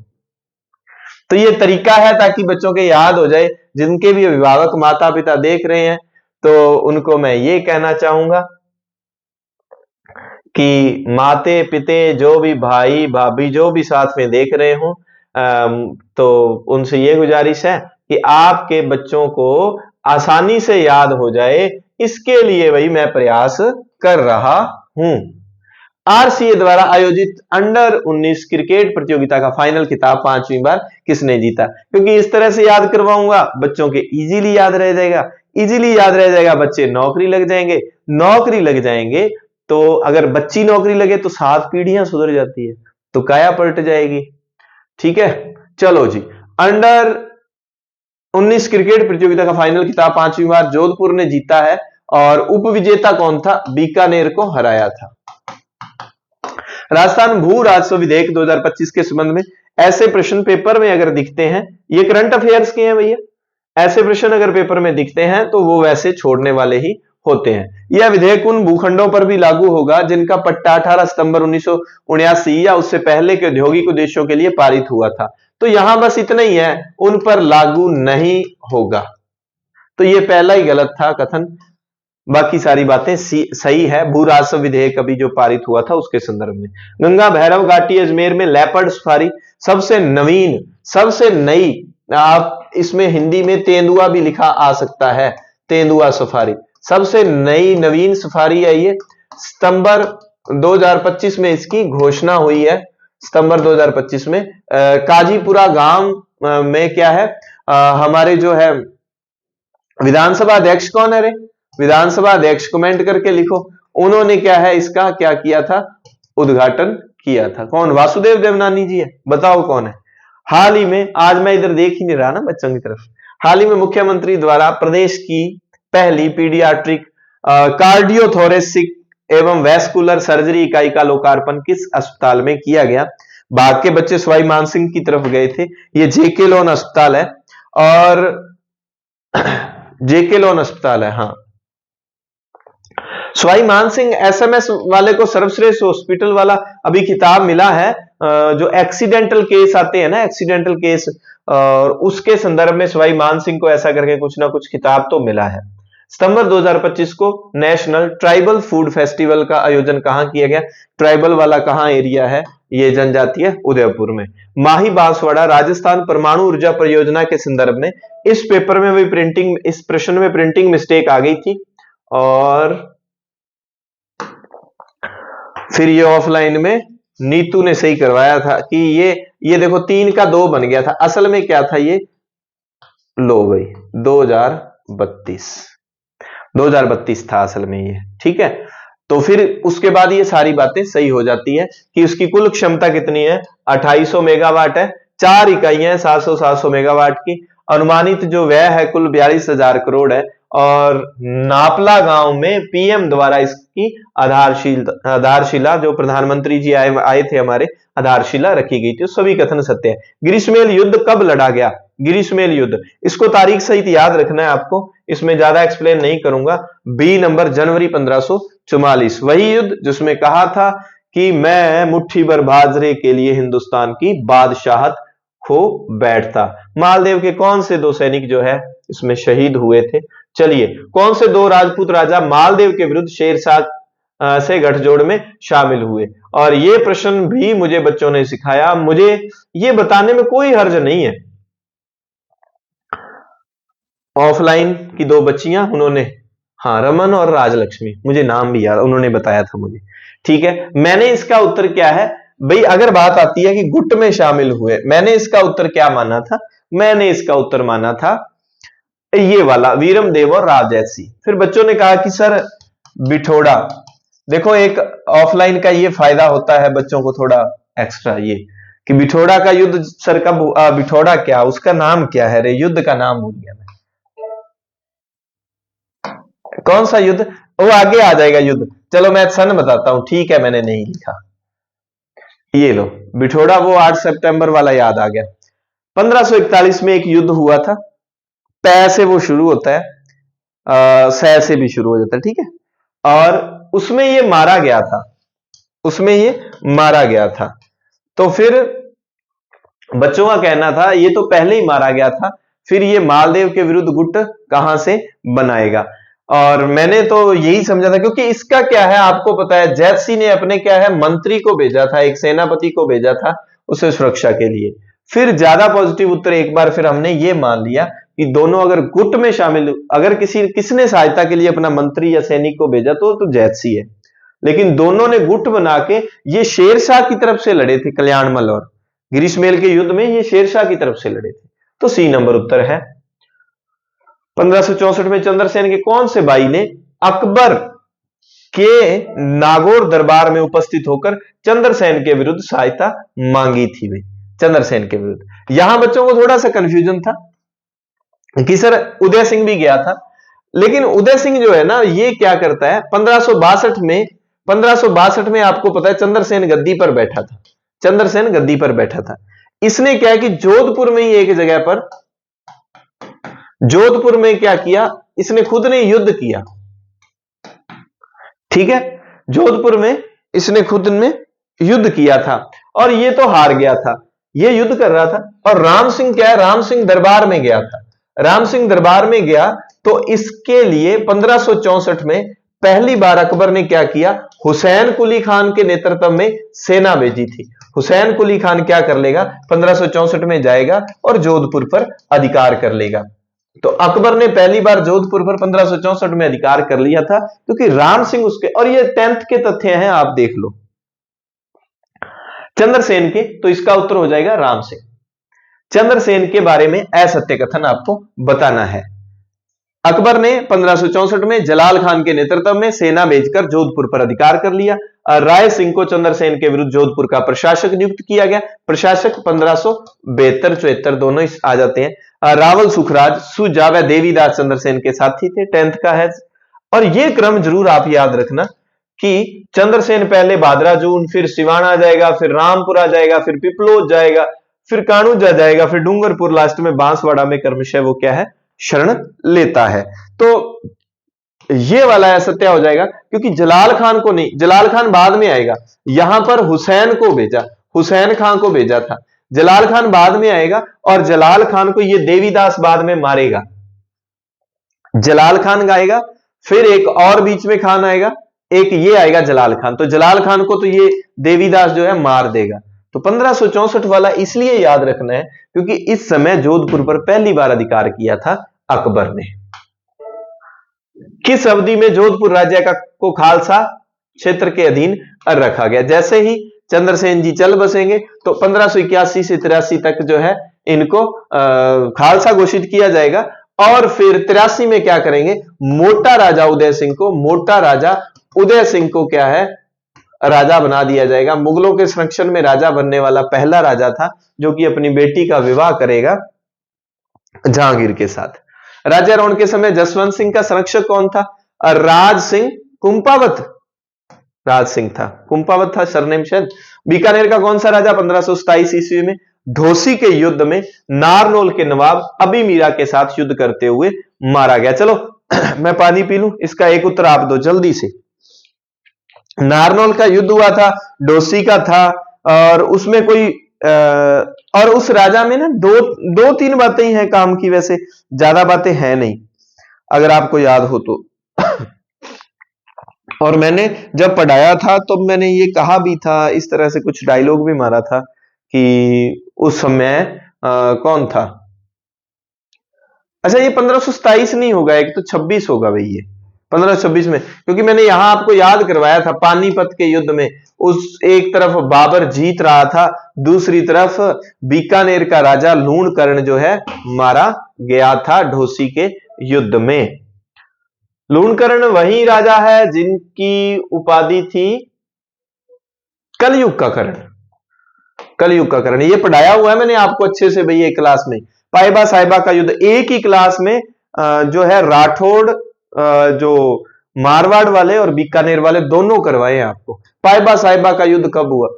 तो ये तरीका है ताकि बच्चों के याद हो जाए। जिनके भी अभिभावक माता पिता देख रहे हैं तो उनको मैं ये कहना चाहूंगा कि माते पिते जो भी भाई भाभी जो भी साथ में देख रहे हो, तो उनसे ये गुजारिश है कि आपके बच्चों को आसानी से याद हो जाए, इसके लिए भाई मैं प्रयास कर रहा हूं। आरसीए द्वारा आयोजित अंडर 19 क्रिकेट प्रतियोगिता का फाइनल खिताब 5वीं बार किसने जीता। क्योंकि इस तरह से याद करवाऊंगा बच्चों के इजीली याद रह जाएगा, इजीली याद रह जाएगा, बच्चे नौकरी लग जाएंगे, नौकरी लग जाएंगे तो अगर बच्ची नौकरी लगे तो 7 पीढ़ियां सुधर जाती है, तो काया पलट जाएगी। ठीक है, चलो जी, अंडर 19 क्रिकेट प्रतियोगिता का फाइनल खिताब 5वीं बार जोधपुर ने जीता है और उपविजेता कौन था, बीकानेर को हराया था। राजस्थान भू राजस्व विधेयक 2025 के संबंध में ऐसे प्रश्न पेपर में अगर दिखते हैं, ये करंट अफेयर्स के हैं भैया, ऐसे प्रश्न अगर पेपर में दिखते हैं तो वो वैसे छोड़ने वाले ही होते हैं। यह विधेयक उन भूखंडों पर भी लागू होगा जिनका पट्टा 18 सितंबर 1979 या उससे पहले के औद्योगिक उद्देश्यों के लिए पारित हुआ था। तो यहां बस इतना ही है, उन पर लागू नहीं होगा। तो ये पहला ही गलत था कथन, बाकी सारी बातें सही है। भू राजस्व विधेयक अभी जो पारित हुआ था उसके संदर्भ में। गंगा भैरव घाटी अजमेर में लेपर्ड सफारी सबसे नवीन, सबसे नई, आप इसमें हिंदी में तेंदुआ भी लिखा आ सकता है, तेंदुआ सफारी सबसे नई नवीन सफारी है। ये सितंबर 2025 में इसकी घोषणा हुई है, सितंबर 2025 में। काजीपुरा गांव में क्या है, हमारे जो है विधानसभा अध्यक्ष कौन है रे, विधानसभा अध्यक्ष कमेंट करके लिखो। उन्होंने क्या है इसका क्या किया था, उद्घाटन किया था। कौन, वासुदेव देवनानी जी है, बताओ कौन है। हाल ही में, आज मैं इधर देख ही नहीं रहा ना बच्चों की तरफ, हाल ही में मुख्यमंत्री द्वारा प्रदेश की पहली पीडियाट्रिक कार्डियोथोरेसिक एवं वैस्कुलर सर्जरी इकाई का लोकार्पण किस अस्पताल में किया गया। बाग के बच्चे सवाई मानसिंह की तरफ गए थे, ये जेके लोन अस्पताल है, और जेके लोन अस्पताल है, हाँ। सवाई मानसिंह एसएमएस वाले को सर्वश्रेष्ठ हॉस्पिटल वाला अभी खिताब मिला है। जो एक्सीडेंटल केस आते हैं ना, एक्सीडेंटल केस, और उसके संदर्भ में सवाई मानसिंह को ऐसा करके कुछ ना कुछ खिताब तो मिला है। सितंबर 2025 को नेशनल ट्राइबल फूड फेस्टिवल का आयोजन कहां किया गया। ट्राइबल वाला कहां एरिया है, ये जनजातीय उदयपुर में। माही बांसवाड़ा राजस्थान परमाणु ऊर्जा परियोजना के संदर्भ में इस पेपर में भी प्रिंटिंग, इस प्रश्न में प्रिंटिंग मिस्टेक आ गई थी, और फिर ये ऑफलाइन में नीतू ने सही करवाया था कि ये देखो 3 का 2 बन गया था, असल में क्या था ये, लो भाई 2032 था असल में ये, ठीक है। तो फिर उसके बाद ये सारी बातें सही हो जाती है कि उसकी कुल क्षमता कितनी है, 2800 मेगावाट है, 4 इकाइयां 700 मेगावाट की। अनुमानित जो व्यय है कुल 42,000 करोड़ है, और नापला गांव में पीएम द्वारा इसकी आधारशिला, जो प्रधानमंत्री जी आए थे हमारे, आधारशिला रखी गई थी। सभी कथन सत्य है। ग्रीष्मेल युद्ध कब लड़ा गया, ग्रीष्मेल युद्ध, इसको तारीख सहित याद रखना है आपको, इसमें ज्यादा एक्सप्लेन नहीं करूंगा। बी नंबर, जनवरी 1544, वही युद्ध जिसमें कहा था कि मैं मुट्ठी भर बाजरे के लिए हिंदुस्तान की बादशाहत खो बैठता। मालदेव के कौन से 2 सैनिक जो है इसमें शहीद हुए थे। चलिए, कौन से 2 राजपूत राजा मालदेव के विरुद्ध शेरशाह से गठजोड़ में शामिल हुए। और ये प्रश्न भी मुझे बच्चों ने सिखाया, मुझे ये बताने में कोई हर्ज नहीं है। ऑफलाइन की 2 बच्चियां, उन्होंने, हाँ, रमन और राजलक्ष्मी, मुझे नाम भी याद, उन्होंने बताया था मुझे, ठीक है। मैंने इसका उत्तर क्या है भाई, अगर बात आती है कि गुट में शामिल हुए, मैंने इसका उत्तर क्या माना था, मैंने इसका उत्तर माना था ये वाला, वीरम देव और राजैसी। फिर बच्चों ने कहा कि सर बिठोड़ा, देखो एक ऑफलाइन का ये फायदा होता है बच्चों को थोड़ा एक्स्ट्रा, ये कि बिठोड़ा का युद्ध सर कब, बिठोड़ा क्या, उसका नाम क्या है रे, युद्ध का नाम भूल गया मैं, कौन सा युद्ध, वो आगे आ जाएगा युद्ध, चलो मैं सन बताता हूं, ठीक है, मैंने नहीं लिखा, ये लो बिठोड़ा, वो 8 सितंबर वाला याद आ गया। 1541 में एक युद्ध हुआ था, पै से वो शुरू होता है, सै से भी शुरू हो जाता है, ठीक है, और उसमें ये मारा गया था, उसमें ये मारा गया था। तो फिर बच्चों का कहना था ये तो पहले ही मारा गया था, फिर ये मालदेव के विरुद्ध गुट कहां से बनाएगा। और मैंने तो यही समझा था, क्योंकि इसका क्या है आपको पता है, जैतसी ने अपने क्या है मंत्री को भेजा था, एक सेनापति को भेजा था उसे सुरक्षा के लिए। फिर ज्यादा पॉजिटिव उत्तर एक बार फिर हमने ये मान लिया कि दोनों अगर गुट में शामिल, अगर किसने सहायता के लिए अपना मंत्री या सैनिक को भेजा तो जैतसी है, लेकिन दोनों ने गुट बना के ये शेरशाह की तरफ से लड़े थे, कल्याणमल और ग्रीष्मेल के युद्ध में ये शेरशाह की तरफ से लड़े थे। तो सी नंबर उत्तर है। 1564 में चंद्रसेन के कौन से भाई ने अकबर के नागौर दरबार में उपस्थित होकर चंद्रसेन के विरुद्ध सहायता मांगी थी भाई, चंद्रसेन के विरुद्ध। यहां बच्चों को थोड़ा सा कंफ्यूजन था कि सर उदय सिंह भी गया था, लेकिन उदय सिंह जो है ना ये क्या करता है, 1562 में आपको पता है चंद्रसेन गद्दी पर बैठा था, चंद्रसेन गद्दी पर बैठा था। इसने क्या कि जोधपुर में ही एक जगह पर, जोधपुर में क्या किया, इसने खुद ने युद्ध किया, ठीक है, जोधपुर में इसने खुद ने युद्ध किया था और ये तो हार गया था, ये युद्ध कर रहा था। और राम सिंह क्या है, राम सिंह दरबार में गया था, राम सिंह दरबार में गया तो इसके लिए 1564 में पहली बार अकबर ने क्या किया, हुसैन कुली खान के नेतृत्व में सेना भेजी थी। हुसैन कुली खान क्या कर लेगा, 1564 में जाएगा और जोधपुर पर अधिकार कर लेगा। तो अकबर ने पहली बार जोधपुर पर 1564 में अधिकार कर लिया था, क्योंकि राम सिंह उसके, और ये 10th के तथ्य हैं, आप देख लो चंद्रसेन के, तो इसका उत्तर हो जाएगा राम सिंह। चंद्रसेन के बारे में असत्य कथन आपको बताना है। अकबर ने 1564 में जलाल खान के नेतृत्व में सेना भेजकर जोधपुर पर अधिकार कर लिया। राय सिंह को चंद्रसेन के विरुद्ध जोधपुर का प्रशासक नियुक्त किया गया। प्रशासक 1572-74 दोनों आ जाते हैं। रावल सुखराज सुजावा देवीदास चंद्रसेन के साथी थे, 10th का है। और ये क्रम जरूर आप याद रखना कि चंद्रसेन पहले भादरा-जून, फिर सिवान आ जाएगा, फिर रामपुर आ जाएगा, फिर पिपलोद जाएगा, फिर कानूज आ जाएगा, फिर डूंगरपुर, लास्ट में बांसवाड़ा में क्रमशः वो क्या है, शरण लेता है। तो ये वाला असत्य हो जाएगा क्योंकि जलाल खान को नहीं, जलाल खान बाद में आएगा। यहां पर हुसैन को भेजा, हुसैन खान को भेजा था, जलाल खान बाद में आएगा और जलाल खान को ये देवीदास बाद में मारेगा। जलाल खान गाएगा, फिर एक और बीच में खान आएगा, एक ये आएगा जलाल खान। तो जलाल खान को तो ये देवीदास जो है मार देगा। तो 1564 वाला इसलिए याद रखना है क्योंकि इस समय जोधपुर पर पहली बार अधिकार किया था अकबर ने। किस अवधि में जोधपुर राज्य को खालसा क्षेत्र के अधीन रखा गया? जैसे ही चंद्रसेन जी चल बसेंगे तो 1581 से 83 तक जो है इनको खालसा घोषित किया जाएगा। और फिर 83 में क्या करेंगे, मोटा राजा उदय सिंह को, मोटा राजा उदय सिंह को क्या है, राजा बना दिया जाएगा। मुगलों के संरक्षण में राजा बनने वाला पहला राजा था जो कि अपनी बेटी का विवाह करेगा जहांगीर के साथ। राजारोहण के समय जसवंत सिंह का संरक्षक कौन था? राज सिंह कुंपावत, राज सिंह था, कुंपावत था सरनेम शायद। बीकानेर का कौन सा राजा 1527 ईस्वी में ढोसी के युद्ध में नारनौल के नवाब अबी मीरा के साथ युद्ध करते हुए मारा गया? चलो मैं पानी पी लूं, इसका एक उत्तर आप दो जल्दी से। नारनौल का युद्ध हुआ था, डोसी का था, और उसमें कोई और उस राजा में ना दो तीन बातें ही हैं काम की, वैसे ज्यादा बातें हैं नहीं अगर आपको याद हो तो। और मैंने जब पढ़ाया था तो मैंने ये कहा भी था, इस तरह से कुछ डायलॉग भी मारा था कि उस समय कौन था। अच्छा ये 1527 नहीं होगा, एक तो 26 होगा भाई, ये 1526 में, क्योंकि मैंने यहां आपको याद करवाया था पानीपत के युद्ध में उस एक तरफ बाबर जीत रहा था, दूसरी तरफ बीकानेर का राजा लूणकर्ण जो है मारा गया था ढोसी के युद्ध में। लूणकर्ण वही राजा है जिनकी उपाधि थी कलयुग का कर्ण, कलयुग का कर्ण। ये पढ़ाया हुआ है मैंने आपको अच्छे से भैया क्लास में। पाइबा साहिबा का युद्ध एक ही क्लास में जो है राठौड़ जो मारवाड़ वाले और बीकानेर वाले दोनों करवाए हैं आपको। पाइबा साहिबा का युद्ध कब हुआ,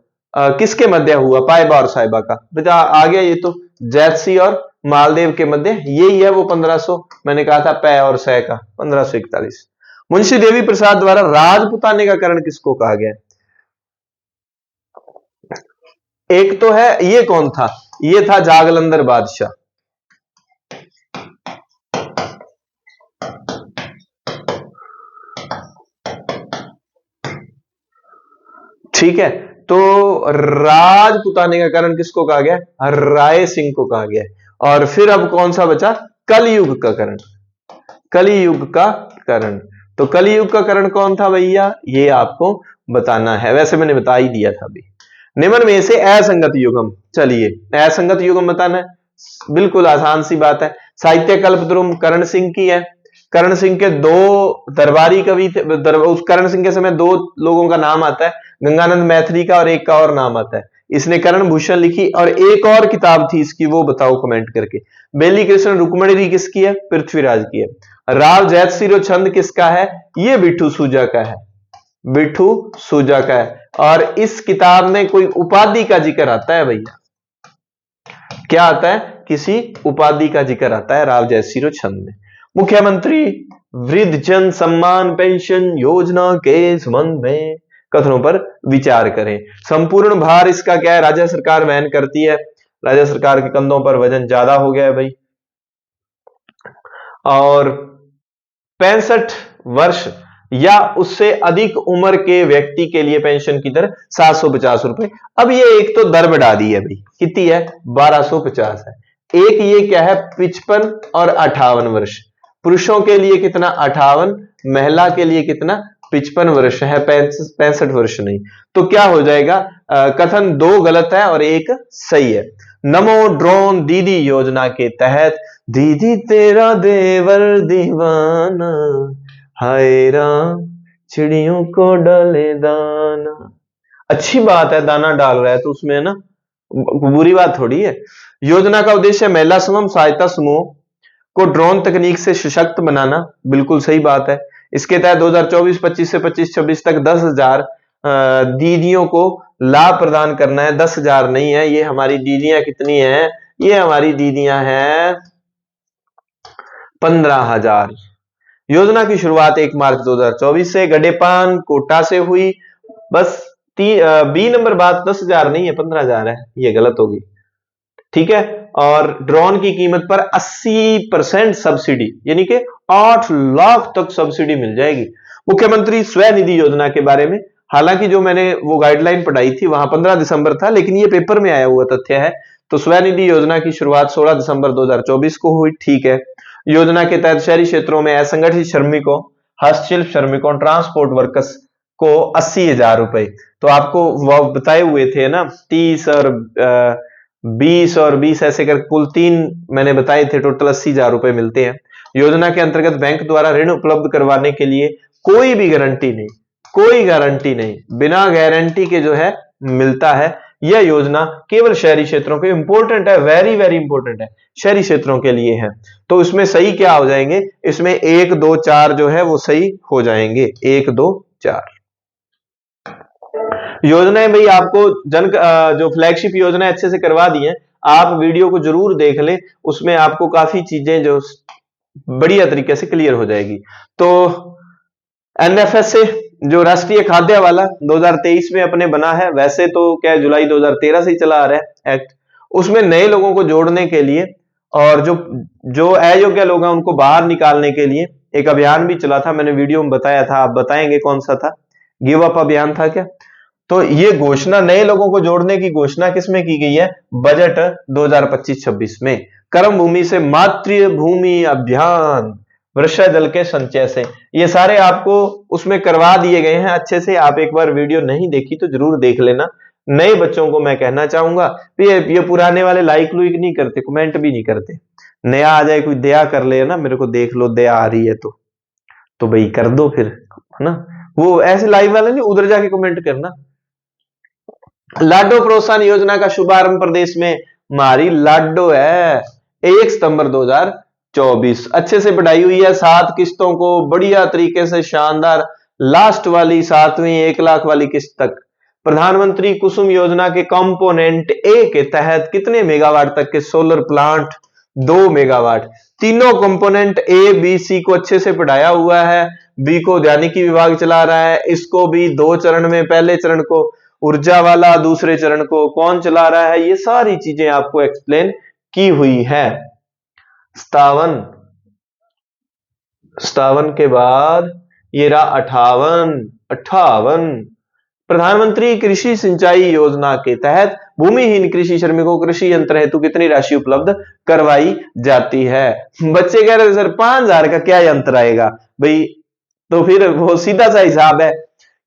किसके मध्य हुआ? पाइबा और साहिबा का बेटा आ गया, ये तो जैतसी और मालदेव के मध्य, यही है वो 1500 मैंने कहा था पै और सै का 1541। मुंशी देवी प्रसाद द्वारा राजपुताने का करण किसको कहा गया? एक तो है, ये कौन था? ये था जागलंदर बादशाह। ठीक है, तो राजपुताने का करण किसको कहा गया? राय सिंह को कहा गया। और फिर अब कौन सा बचा? कलयुग का करण, कलयुग का करण। तो कलयुग का करण कौन था भैया, ये आपको बताना है, वैसे मैंने बता ही दिया था अभी। निम्न में से असंगत युगम, चलिए असंगत युगम बताना है, बिल्कुल आसान सी बात है। साहित्य कल्पद्रुम करण सिंह की है। करण सिंह के दो दरबारी कवि थे, उस करण सिंह के समय दो लोगों का नाम आता है, गंगानंद मैथिली का और एक का और नाम आता है। इसने करण भूषण लिखी और एक और किताब थी इसकी, वो बताओ कमेंट करके। बेली कृष्ण रुक्मणी किसकी है? पृथ्वीराज की है। राव जैतसिरो छंद किसका है? ये बिट्ठू सूजा का है, बिट्ठू सूजा का है। और इस किताब में कोई उपाधि का जिक्र आता है भैया, क्या आता है? किसी उपाधि का जिक्र आता है राव जैतसिरो छंद में। मुख्यमंत्री वृद्धजन सम्मान पेंशन योजना के संबंध में कथनों पर विचार करें। संपूर्ण भार इसका क्या है? राज्य सरकार वहन करती है, राज्य सरकार के कंधों पर वजन ज्यादा हो गया है भाई। और 65 वर्ष या उससे अधिक उम्र के व्यक्ति के लिए पेंशन की दर 750 रुपए। अब ये एक तो दर बढ़ा दी है भाई, कितनी है? 1250 है। एक ये क्या है? 55 और 58 वर्ष। पुरुषों के लिए कितना? 58, महिला के लिए कितना? 55 वर्ष है, 65 वर्ष नहीं। तो क्या हो जाएगा? कथन 2 गलत है और 1 सही है। नमो ड्रोन दीदी योजना के तहत दीदी तेरा देवर दीवाना, हाय राम चिड़ियों को डाले दाना। अच्छी बात है, दाना डाल रहा है तो उसमें ना बुरी बात थोड़ी है। योजना का उद्देश्य महिला स्वयं सहायता समूह को ड्रोन तकनीक से सशक्त बनाना, बिल्कुल सही बात है। इसके तहत 2024-25 से 25-26 तक 10,000 दीदियों को लाभ प्रदान करना है। 10,000 नहीं है, ये हमारी दीदियां कितनी हैं? ये हमारी दीदियां हैं 15,000। योजना की शुरुआत 1 मार्च 2024 से गडेपान कोटा से हुई। बस बी नंबर बात 10,000 नहीं है, 15,000 है, ये गलत होगी। ठीक है, और ड्रोन की कीमत पर 80% सब्सिडी, यानी कि 8 लाख तक सब्सिडी मिल जाएगी। मुख्यमंत्री स्वनिधि योजना के बारे में, हालांकि जो मैंने वो गाइडलाइन पढ़ाई थी वहां 15 दिसंबर था, लेकिन ये पेपर में आया हुआ तथ्य है। तो स्वनिधि योजना की शुरुआत 16 दिसंबर 2024 को हुई। ठीक है, योजना के तहत शहरी क्षेत्रों में असंगठित श्रमिकों, हस्तशिल्प श्रमिकों, ट्रांसपोर्ट वर्कर्स को 80,000 रुपए, तो आपको वो बताए हुए थे ना 30 और 20 और 20 ऐसे कर कुल 3 मैंने बताए थे, टोटल 80,000 रुपए मिलते हैं। योजना के अंतर्गत बैंक द्वारा ऋण उपलब्ध करवाने के लिए कोई भी गारंटी नहीं, कोई गारंटी नहीं, बिना गारंटी के जो है मिलता है। यह योजना केवल शहरी क्षेत्रों के, इंपॉर्टेंट है, वेरी वेरी इंपॉर्टेंट है, शहरी क्षेत्रों के लिए है। तो इसमें सही क्या हो जाएंगे? इसमें 1 2 4 जो है वो सही हो जाएंगे, 1 2 4। योजनाएं भाई आपको जो फ्लैगशिप योजना अच्छे से करवा दी है, आप वीडियो को जरूर देख लें, उसमें आपको काफी चीजें जो बढ़िया तरीके से क्लियर हो जाएगी। तो एनएफएस से जो राष्ट्रीय खाद्य वाला 2023 में अपने बना है, वैसे तो क्या जुलाई 2013 से ही चला आ रहा है एक्ट, उसमें नए लोगों को जोड़ने के लिए और जो अयोग्य लोग हैं उनको बाहर निकालने के लिए एक अभियान भी चला था, मैंने वीडियो में बताया था, आप बताएंगे कौन सा था? गिव अप अभियान था क्या? तो ये घोषणा नए लोगों को जोड़ने की घोषणा किसमें की गई है? बजट 2025-26 में। कर्म भूमि से मातृभूमि अभियान, वर्षा जल के संचय से, ये सारे आपको उसमें करवा दिए गए हैं अच्छे से। आप एक बार वीडियो नहीं देखी तो जरूर देख लेना। नए बच्चों को मैं कहना चाहूंगा, ये पुराने वाले लाइक लुइक नहीं करते, कमेंट भी नहीं करते। नया आ जाए कोई दया कर ले ना, मेरे को देख लो दया आ रही है तो भाई कर दो फिर, है ना? वो ऐसे लाइव वाले नहीं, उधर जाके कमेंट करना। लाडो प्रोत्साहन योजना का शुभारंभ प्रदेश में हमारी लाडो है 1 सितंबर 2024। अच्छे से बढ़ाई हुई है, 7 किस्तों को बढ़िया तरीके से, शानदार। लास्ट वाली 7वीं 1 लाख वाली किस्त तक। प्रधानमंत्री कुसुम योजना के कंपोनेंट ए के तहत कितने मेगावाट तक के सोलर प्लांट? 2 मेगावाट। तीनों कंपोनेंट ए बी सी को अच्छे से बढ़ाया हुआ है। बी को उद्यानिकी विभाग चला रहा है, इसको भी 2 चरण में, पहले चरण को ऊर्जा वाला, दूसरे चरण को कौन चला रहा है, ये सारी चीजें आपको एक्सप्लेन की हुई है। 57 के बाद ये रहा 58। प्रधानमंत्री कृषि सिंचाई योजना के तहत भूमिहीन कृषि श्रमिकों को कृषि यंत्र हेतु कितनी राशि उपलब्ध करवाई जाती है? बच्चे कह रहे थे सर 5,000 का क्या यंत्र आएगा भाई? तो फिर वो सीधा सा हिसाब है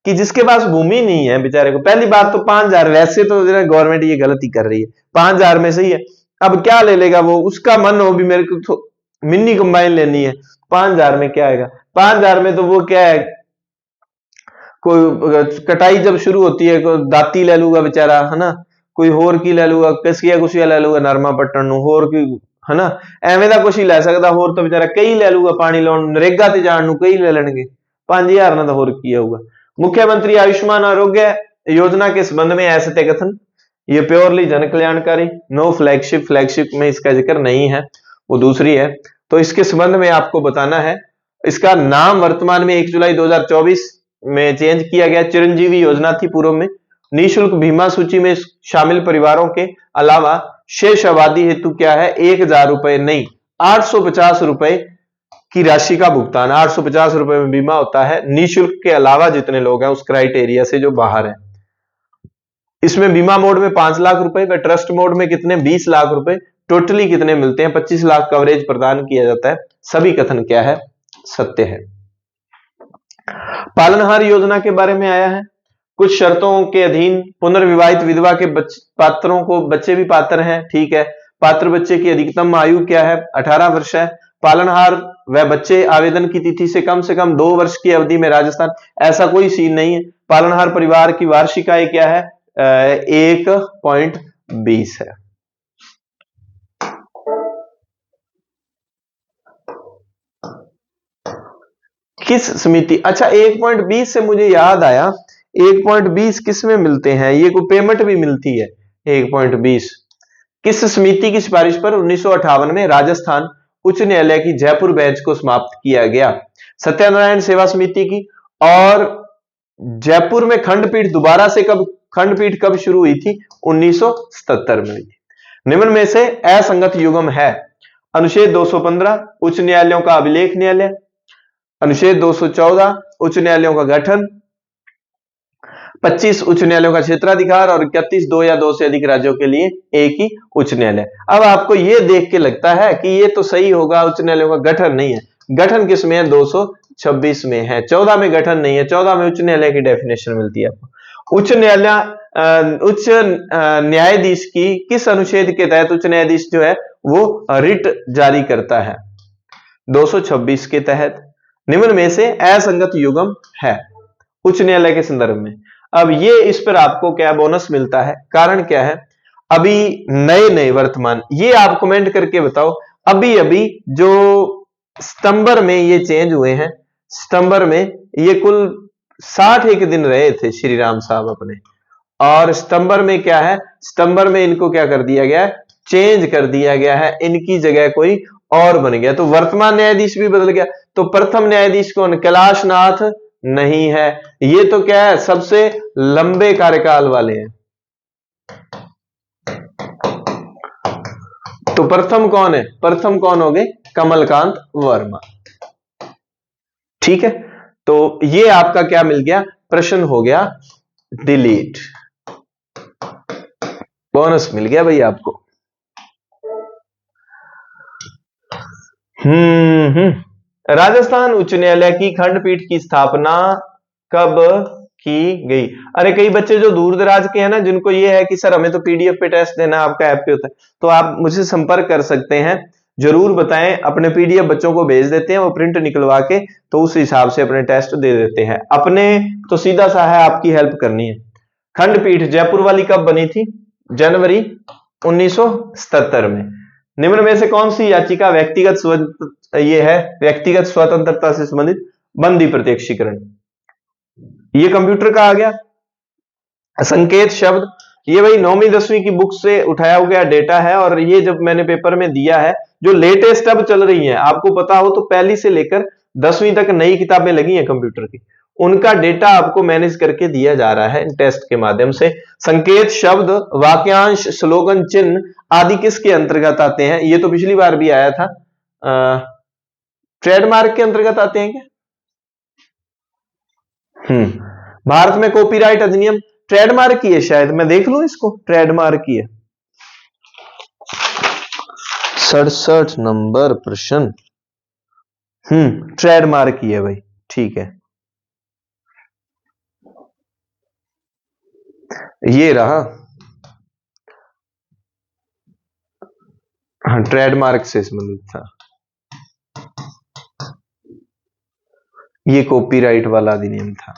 कि जिसके पास भूमि नहीं है बेचारे को, पहली बात तो 5,000, वैसे तो गवर्नमेंट ये गलती कर रही है, 5,000 में सही है। अब क्या ले लेगा वो, उसका मन हो भी मेरे को तो मिनी कंबाइन लेनी है, 5,000 में क्या आएगा? 5,000 में तो वो क्या है, कोई कटाई जब शुरू होती है कोई दाती ले लूगा बेचारा, है ना, कोई होर की ले लूगा, कसिया कुसिया ले लूगा, नरमा पट्टन होर की, है ना, एवें दा कुछ ही ले सकता। होर तो बेचारा कई ले लूगा, पानी लाउन नरेगा ते जान कई ले लेंगे, 5,000 ना तो होर की होगा। मुख्यमंत्री आयुष्मान आरोग्य योजना के संबंध में ऐसे कथन, ये प्योरली जन कल्याणकारी, नो फ्लैगशिप में इसका जिक्र नहीं है, वो दूसरी है। तो इसके संबंध में आपको बताना है, इसका नाम वर्तमान में 1 जुलाई 2024 में चेंज किया गया। चिरंजीवी योजना थी पूर्व में। निःशुल्क बीमा सूची में शामिल परिवारों के अलावा शेष आबादी हेतु क्या है? 1,000 रुपए नहीं, 850 रुपए की राशि का भुगतान। 850 रुपए में बीमा होता है, निःशुल्क के अलावा जितने लोग हैं उस क्राइटेरिया से जो बाहर है। इसमें बीमा मोड में 5 लाख रुपए व ट्रस्ट मोड में कितने? 20 लाख रुपए। टोटली कितने मिलते हैं? 25 लाख कवरेज प्रदान किया जाता है। सभी कथन क्या है? सत्य है। पालनहार योजना के बारे में आया है। कुछ शर्तों के अधीन पुनर्विवाहित विधवा के पात्रों को बच्चे भी पात्र हैं, ठीक है। पात्र बच्चे की अधिकतम आयु क्या है? 18 वर्ष है। पालनहार व बच्चे आवेदन की तिथि से कम 2 वर्ष की अवधि में राजस्थान, ऐसा कोई सीन नहीं है। पालनहार परिवार की वार्षिक आय क्या है? 1.20 है। किस समिति? अच्छा, 1.20 से मुझे याद आया, 1.20 किस में मिलते हैं? ये कोई पेमेंट भी मिलती है 1.20। किस समिति की सिफारिश पर 1958 में राजस्थान उच्च न्यायालय की जयपुर बेंच को समाप्त किया गया? सत्यनारायण सेवा समिति की। और जयपुर में खंडपीठ कब शुरू हुई थी? 1977 में हुई थी। निम्न में से असंगत युग्म है। अनुच्छेद 215 उच्च न्यायालयों का अभिलेख न्यायालय, अनुच्छेद 214 उच्च न्यायालयों का गठन, 25 उच्च न्यायालयों का क्षेत्राधिकार और 31 2 या 2 से अधिक राज्यों के लिए एक ही उच्च न्यायालय। अब आपको यह देख के लगता है कि ये तो सही होगा, उच्च न्यायालयों का गठन नहीं है। गठन किस में है? 226 में है। 14 में गठन नहीं है। 14 में उच्च न्यायालय की डेफिनेशन मिलती है आपको। उच्च न्यायाधीश की किस अनुच्छेद के तहत उच्च न्यायाधीश जो है वो रिट जारी करता है? 226 के तहत। निम्न में से असंगत युग्म है उच्च न्यायालय के संदर्भ में। अब ये इस पर आपको क्या बोनस मिलता है? कारण क्या है? अभी नए वर्तमान, ये आप कमेंट करके बताओ। अभी जो सितंबर में ये चेंज हुए हैं, सितंबर में ये कुल 61 दिन रहे थे श्री राम साहब अपने, और सितंबर में क्या है? सितंबर में इनको क्या कर दिया गया है? चेंज कर दिया गया है। इनकी जगह कोई और बन गया, तो वर्तमान न्यायाधीश भी बदल गया। तो प्रथम न्यायाधीश कौन? कैलाश नाथ नहीं है। ये तो क्या है? सबसे लंबे कार्यकाल वाले हैं। तो प्रथम कौन है? प्रथम कौन हो गए? कमलकांत वर्मा। ठीक है, तो ये आपका क्या मिल गया? प्रश्न हो गया डिलीट। बोनस मिल गया भाई आपको। राजस्थान उच्च न्यायालय की खंडपीठ की स्थापना कब की गई? अरे कई बच्चे जो दूर दराज के हैं ना, जिनको ये है कि सर हमें तो पीडीएफ पे टेस्ट देना, आपका ऐप पे होता है, तो आप मुझसे संपर्क कर सकते हैं। जरूर बताएं, अपने पीडीएफ बच्चों को भेज देते हैं, वो प्रिंट निकलवा के तो उस हिसाब से अपने टेस्ट दे देते हैं। अपने तो सीधा सा है, आपकी हेल्प करनी है। खंडपीठ जयपुर वाली कब बनी थी? जनवरी 1977 में। निम्न में से कौन सी याचिका व्यक्तिगत स्वतंत्रता से संबंधित बंदी प्रत्यक्षीकरण? ये कंप्यूटर का आ गया। संकेत शब्द, ये भाई 9वीं 10वीं की बुक से उठाया हुआ डेटा है, और ये जब मैंने पेपर में दिया है, जो लेटेस्ट अब चल रही है, आपको पता हो तो पहली से लेकर 10वीं तक नई किताबें लगी हैं कंप्यूटर की, उनका डेटा आपको मैनेज करके दिया जा रहा है टेस्ट के माध्यम से। संकेत शब्द, वाक्यांश, स्लोगन, चिन्ह आदि किसके अंतर्गत आते हैं? ये तो पिछली बार भी आया था। ट्रेडमार्क के अंतर्गत आते हैं क्या? भारत में कॉपीराइट अधिनियम ट्रेडमार्क की है शायद, मैं देख लूं इसको। ट्रेडमार्क की है। 67 नंबर प्रश्न। ट्रेडमार्क की है भाई, ठीक है। ये रहा, हाँ, ट्रेडमार्क से संबंधित था। ये कॉपीराइट वाला अधिनियम था,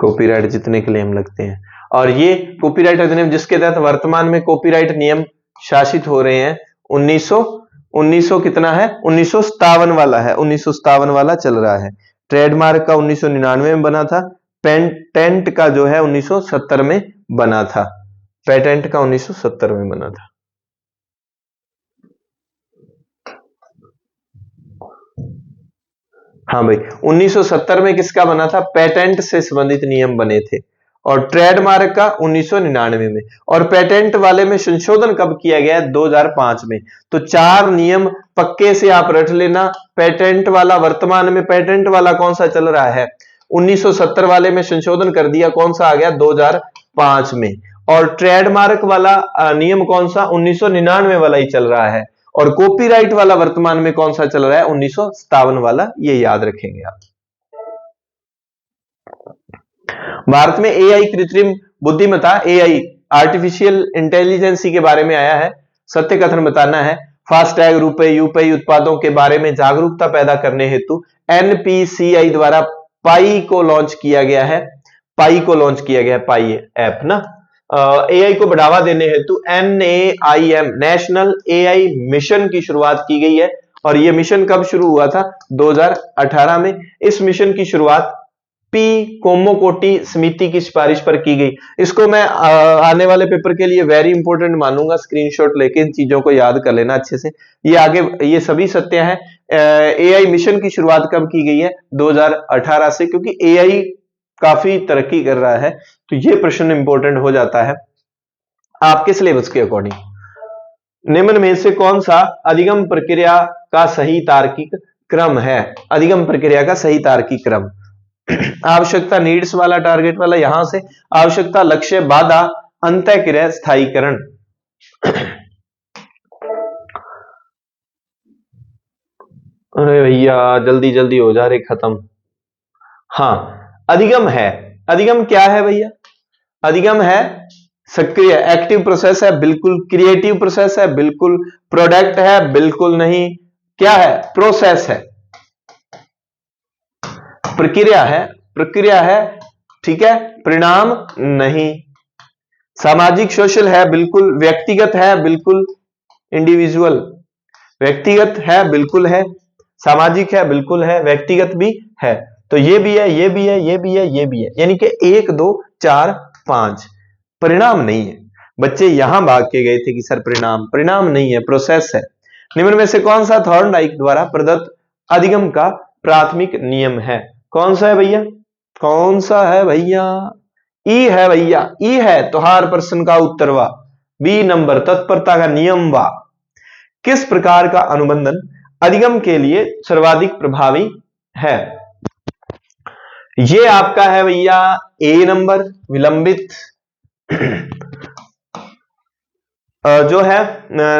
कॉपीराइट जितने क्लेम लगते हैं। और ये कॉपीराइट अधिनियम जिसके तहत वर्तमान में कॉपीराइट नियम शासित हो रहे हैं, 1900 कितना है? 1957 वाला है, 1957 वाला चल रहा है। ट्रेडमार्क का 1999 में बना था। पेटेंट का जो है 1970 में बना था। पेटेंट का 1970 में बना था। हाँ भाई, 1970 में किसका बना था? पेटेंट से संबंधित नियम बने थे। और ट्रेडमार्क का 1999 में। और पेटेंट वाले में संशोधन कब किया गया? 2005 में। तो 4 नियम पक्के से आप रट लेना। पेटेंट वाला, वर्तमान में पेटेंट वाला कौन सा चल रहा है? 1970 वाले में संशोधन कर दिया, कौन सा आ गया? 2005 में। और ट्रेडमार्क वाला नियम कौन सा? 1999 वाला ही चल रहा है। और कॉपीराइट वाला वर्तमान में कौन सा चल रहा है? 1957 वाला। ये याद रखेंगे आप। भारत में एआई कृत्रिम बुद्धिमत्ता, एआई आर्टिफिशियल इंटेलिजेंसी के बारे में आया है। सत्य कथन बताना है। फास्टैग, रुपए, यूपीआई उत्पादों के बारे में जागरूकता पैदा करने हेतु एनपीसीआई द्वारा पाई को लॉन्च किया गया है। पाई को लॉन्च किया गया है, पाई ऐप ना। एआई को बढ़ावा देने हेतु NAIM नेशनल एआई मिशन की शुरुआत की गई है। और यह मिशन कब शुरू हुआ था? 2018 में। इस मिशन की शुरुआत पी कोमोकोटी समिति की सिफारिश पर की गई। इसको मैं आने वाले पेपर के लिए वेरी इंपॉर्टेंट मानूंगा। स्क्रीनशॉट लेके इन चीजों को याद कर लेना अच्छे से। ये आगे ये सभी सत्य है। एआई मिशन की शुरुआत कब की गई है? 2018 से, क्योंकि एआई काफी तरक्की कर रहा है, तो ये प्रश्न इंपॉर्टेंट हो जाता है आपके सिलेबस के अकॉर्डिंग। निम्न में से कौन सा अधिगम प्रक्रिया का सही तार्किक क्रम है? अधिगम प्रक्रिया का सही तार्किक क्रम। आवश्यकता, नीड्स वाला, टारगेट वाला, यहां से आवश्यकता, लक्ष्य, बाधा, अंतःक्रिया, स्थायीकरण। अरे भैया जल्दी जल्दी हो जा रहे खत्म। हाँ, अधिगम है। अधिगम क्या है भैया? अधिगम है सक्रिय, एक्टिव प्रोसेस है, बिल्कुल। क्रिएटिव प्रोसेस है, बिल्कुल। प्रोडक्ट है, बिल्कुल नहीं। क्या है? प्रोसेस है, प्रक्रिया है, प्रक्रिया है, ठीक है। परिणाम नहीं। सामाजिक, सोशल है, बिल्कुल। व्यक्तिगत है, बिल्कुल। इंडिविजुअल, व्यक्तिगत है, बिल्कुल है। सामाजिक है, बिल्कुल है। व्यक्तिगत भी है। तो ये भी है, ये भी है, ये भी है, ये भी है, यानी कि 1 2 4 5। परिणाम नहीं है। बच्चे यहां भाग के गए थे कि सर परिणाम नहीं है, प्रोसेस है। निम्न में से कौन सा थॉर्नडाइक द्वारा प्रदत्त अधिगम का प्राथमिक नियम है? कौन सा है भैया? कौन सा है भैया? ई है भैया, ई है तो हर प्रश्न का उत्तरवा। बी नंबर, तत्परता का नियम वा। किस प्रकार का अनुबंधन अधिगम के लिए सर्वाधिक प्रभावी है? ये आपका है भैया ए नंबर, विलंबित जो है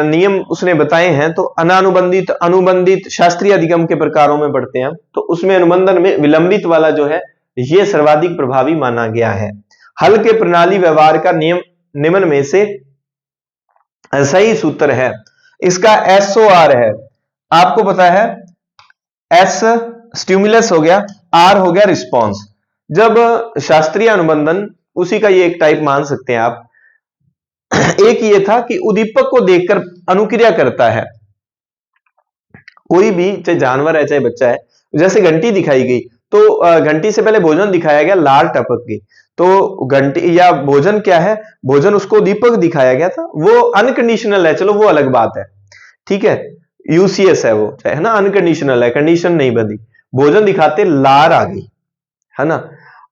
नियम उसने बताए हैं। तो अनानुबंधित, अनुबंधित, शास्त्रीय अधिगम के प्रकारों में बढ़ते हैं, तो उसमें अनुबंधन में विलंबित वाला जो है यह सर्वाधिक प्रभावी माना गया है। हल के प्रणाली व्यवहार का नियम निम्न में से सही सूत्र है। इसका SOR है, आपको पता है। S स्टिमुलस हो गया, R हो गया रिस्पॉन्स। जब शास्त्रीय अनुबंधन, उसी का ये एक टाइप मान सकते हैं आप। एक ये था कि उद्दीपक को देखकर अनुक्रिया करता है कोई भी, चाहे जानवर है चाहे बच्चा है। जैसे घंटी दिखाई गई तो घंटी से पहले भोजन दिखाया गया, लार टपक गई। तो घंटी या भोजन क्या है? भोजन, उसको दीपक दिखाया गया था, वो अनकंडीशनल है, चलो वो अलग बात है, ठीक है। यूसीएस है वो, है ना, अनकंडीशनल है, कंडीशन नहीं बंधी। भोजन दिखाते लार आ गई, है ना।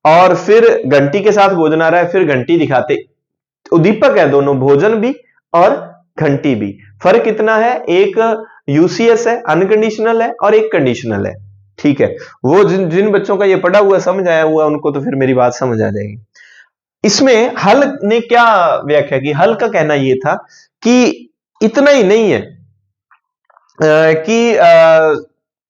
और फिर घंटी के साथ भोजन आ रहा है, फिर घंटी दिखाते, उद्दीपक है दोनों, भोजन भी और घंटी भी। फर्क इतना है, एक यूसीएस है, अनकंडीशनल है, और एक कंडीशनल है, ठीक है। वो जिन बच्चों का ये पढ़ा हुआ, समझ आया हुआ, उनको तो फिर मेरी बात समझ आ जाएगी। इसमें हल ने क्या व्याख्या की? हल का कहना यह था कि इतना ही नहीं है कि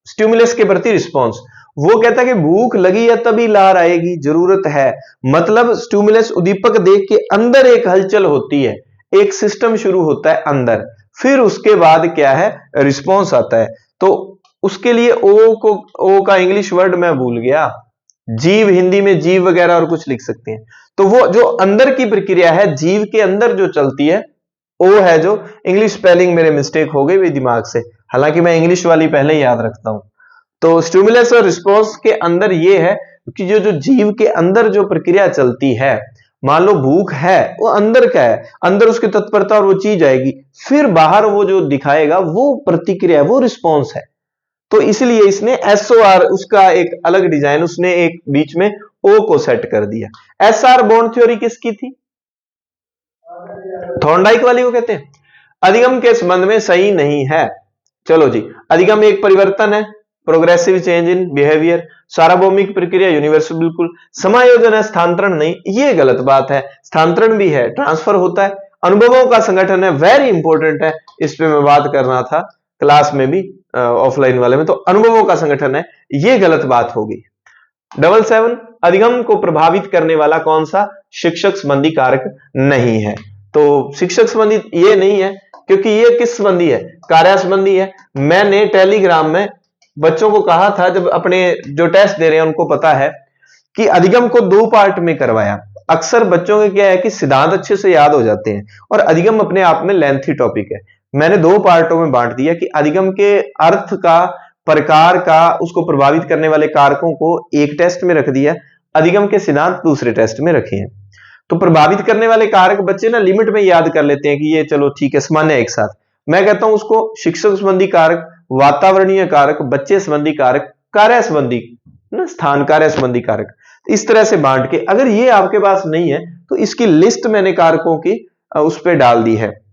स्टिमुलस के प्रति रिस्पॉन्स, वो कहता है कि भूख लगी है तभी लार आएगी, जरूरत है। मतलब स्टिमुलस, उद्दीपक देख के अंदर एक हलचल होती है, एक सिस्टम शुरू होता है अंदर, फिर उसके बाद क्या है? रिस्पॉन्स आता है। तो उसके लिए ओ का इंग्लिश वर्ड मैं भूल गया, जीव, हिंदी में जीव वगैरह और कुछ लिख सकते हैं। तो वो जो अंदर की प्रक्रिया है, जीव के अंदर जो चलती है, ओ है जो, इंग्लिश स्पेलिंग मेरे मिस्टेक हो गई दिमाग से, हालांकि मैं इंग्लिश वाली पहले ही याद रखता हूं। तो स्टिमुलस और रिस्पॉन्स के अंदर ये है कि जो जीव के अंदर जो प्रक्रिया चलती है, मान लो भूख है, वो अंदर का है, अंदर उसकी तत्परता और वो चीज आएगी, फिर बाहर वो जो दिखाएगा वो प्रतिक्रिया, वो रिस्पॉन्स है। तो इसलिए इसने SOR, उसका एक अलग डिजाइन, उसने एक बीच में O को सेट कर दिया। SR बॉन्ड थ्योरी किसकी थी? थॉर्नडाइक वाली को कहते हैं। अधिगम के संबंध में सही नहीं है। चलो जी, अधिगम एक परिवर्तन है, प्रोग्रेसिव चेंज इन बिहेवियर। सार्वभौमिक प्रक्रिया, यूनिवर्सल, बिल्कुल। समायोजन है, स्थानांतरण नहीं, ये गलत बात है। स्थानांतरण भी है, ट्रांसफर होता है। अनुभवों का संगठन है, वेरी इंपॉर्टेंट है, इस पे मैं बात करना था क्लास में भी, ऑफलाइन वाले में। तो अनुभवों का संगठन है, ये गलत बात होगी। 77 अधिगम को प्रभावित करने वाला कौन सा शिक्षक संबंधी कारक नहीं है। तो शिक्षक संबंधी ये नहीं है क्योंकि ये किस संबंधी है, कार्य संबंधी है। मैंने टेलीग्राम में बच्चों को कहा था, जब अपने जो टेस्ट दे रहे हैं उनको पता है कि अधिगम को 2 पार्ट में करवाया। अक्सर बच्चों के क्या है कि सिद्धांत अच्छे से याद हो जाते हैं और अधिगम अपने आप में लेंथी टॉपिक है। मैंने 2 पार्टों में बांट दिया कि अधिगम के अर्थ का, प्रकार का, उसको प्रभावित करने वाले कारकों को एक टेस्ट में रख दिया, अधिगम के सिद्धांत दूसरे टेस्ट में रखे हैं। तो प्रभावित करने वाले कारक बच्चे ना लिमिट में याद कर लेते हैं कि ये चलो ठीक है सामान्य एक साथ। मैं कहता हूं उसको शिक्षक संबंधी कारक, वातावरणीय कारक, बच्चे संबंधी कारक, कार्य संबंधी ना, स्थान कार्य संबंधी कारक, इस तरह से बांट के। अगर ये आपके पास नहीं है तो इसकी लिस्ट मैंने कारकों की उस पर डाल दी है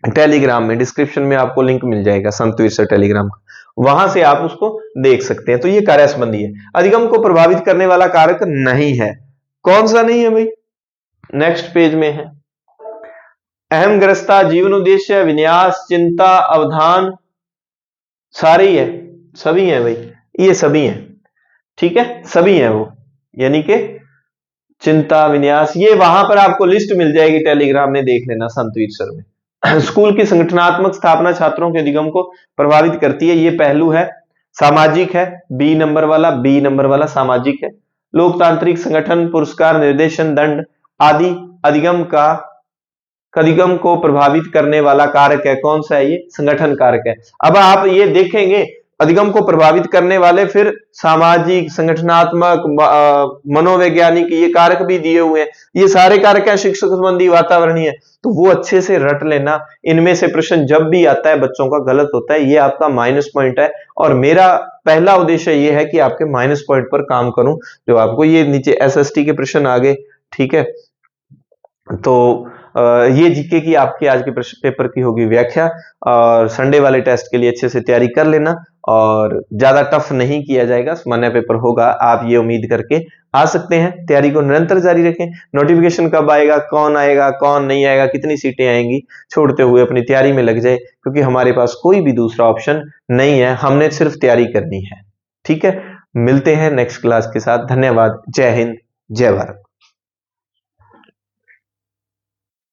टेलीग्राम में, डिस्क्रिप्शन में आपको लिंक मिल जाएगा संतवीर सर टेलीग्राम का, वहां से आप उसको देख सकते हैं। तो ये कार्य संबंधी है, अधिगम को प्रभावित करने वाला कारक नहीं है। कौन सा नहीं है भाई, नेक्स्ट पेज में है। अहम ग्रस्ता, जीवन उद्देश्य, विन्यास, चिंता, अवधान, सारे ही है, सभी हैं भाई, ये सभी हैं, ठीक है, सभी हैं वो, यानी कि चिंता, विन्यास, ये वहां पर आपको लिस्ट मिल जाएगी टेलीग्राम में, देख लेना संतवीर सर में। स्कूल की संगठनात्मक स्थापना छात्रों के अधिगम को प्रभावित करती है, ये पहलू है। सामाजिक है, बी नंबर वाला सामाजिक है। लोकतांत्रिक संगठन, पुरस्कार, निर्देशन, दंड आदि अधिगम को प्रभावित करने वाला कारक है। कौन सा है ये, संगठन कारक है। अब आप ये देखेंगे अधिगम को प्रभावित करने वाले फिर सामाजिक, संगठनात्मक, मनोवैज्ञानिक, ये कारक भी दिए हुए हैं। ये सारे कारक है शिक्षक संबंधी, वातावरणीय, तो वो अच्छे से रट लेना। इनमें से प्रश्न जब भी आता है बच्चों का गलत होता है, ये आपका माइनस पॉइंट है और मेरा पहला उद्देश्य ये है कि आपके माइनस पॉइंट पर काम करूं। जो आपको ये नीचे एसएसटी के प्रश्न आ गए, ठीक है, तो ये जीके की आपकी आज के पेपर की होगी व्याख्या। और संडे वाले टेस्ट के लिए अच्छे से तैयारी कर लेना और ज्यादा टफ नहीं किया जाएगा, सामान्य पेपर होगा, आप ये उम्मीद करके आ सकते हैं। तैयारी को निरंतर जारी रखें। नोटिफिकेशन कब आएगा, कौन आएगा, कौन नहीं आएगा, कितनी सीटें आएंगी, छोड़ते हुए अपनी तैयारी में लग जाए, क्योंकि हमारे पास कोई भी दूसरा ऑप्शन नहीं है, हमने सिर्फ तैयारी करनी है। ठीक है, मिलते हैं नेक्स्ट क्लास के साथ। धन्यवाद। जय हिंद, जय भारत।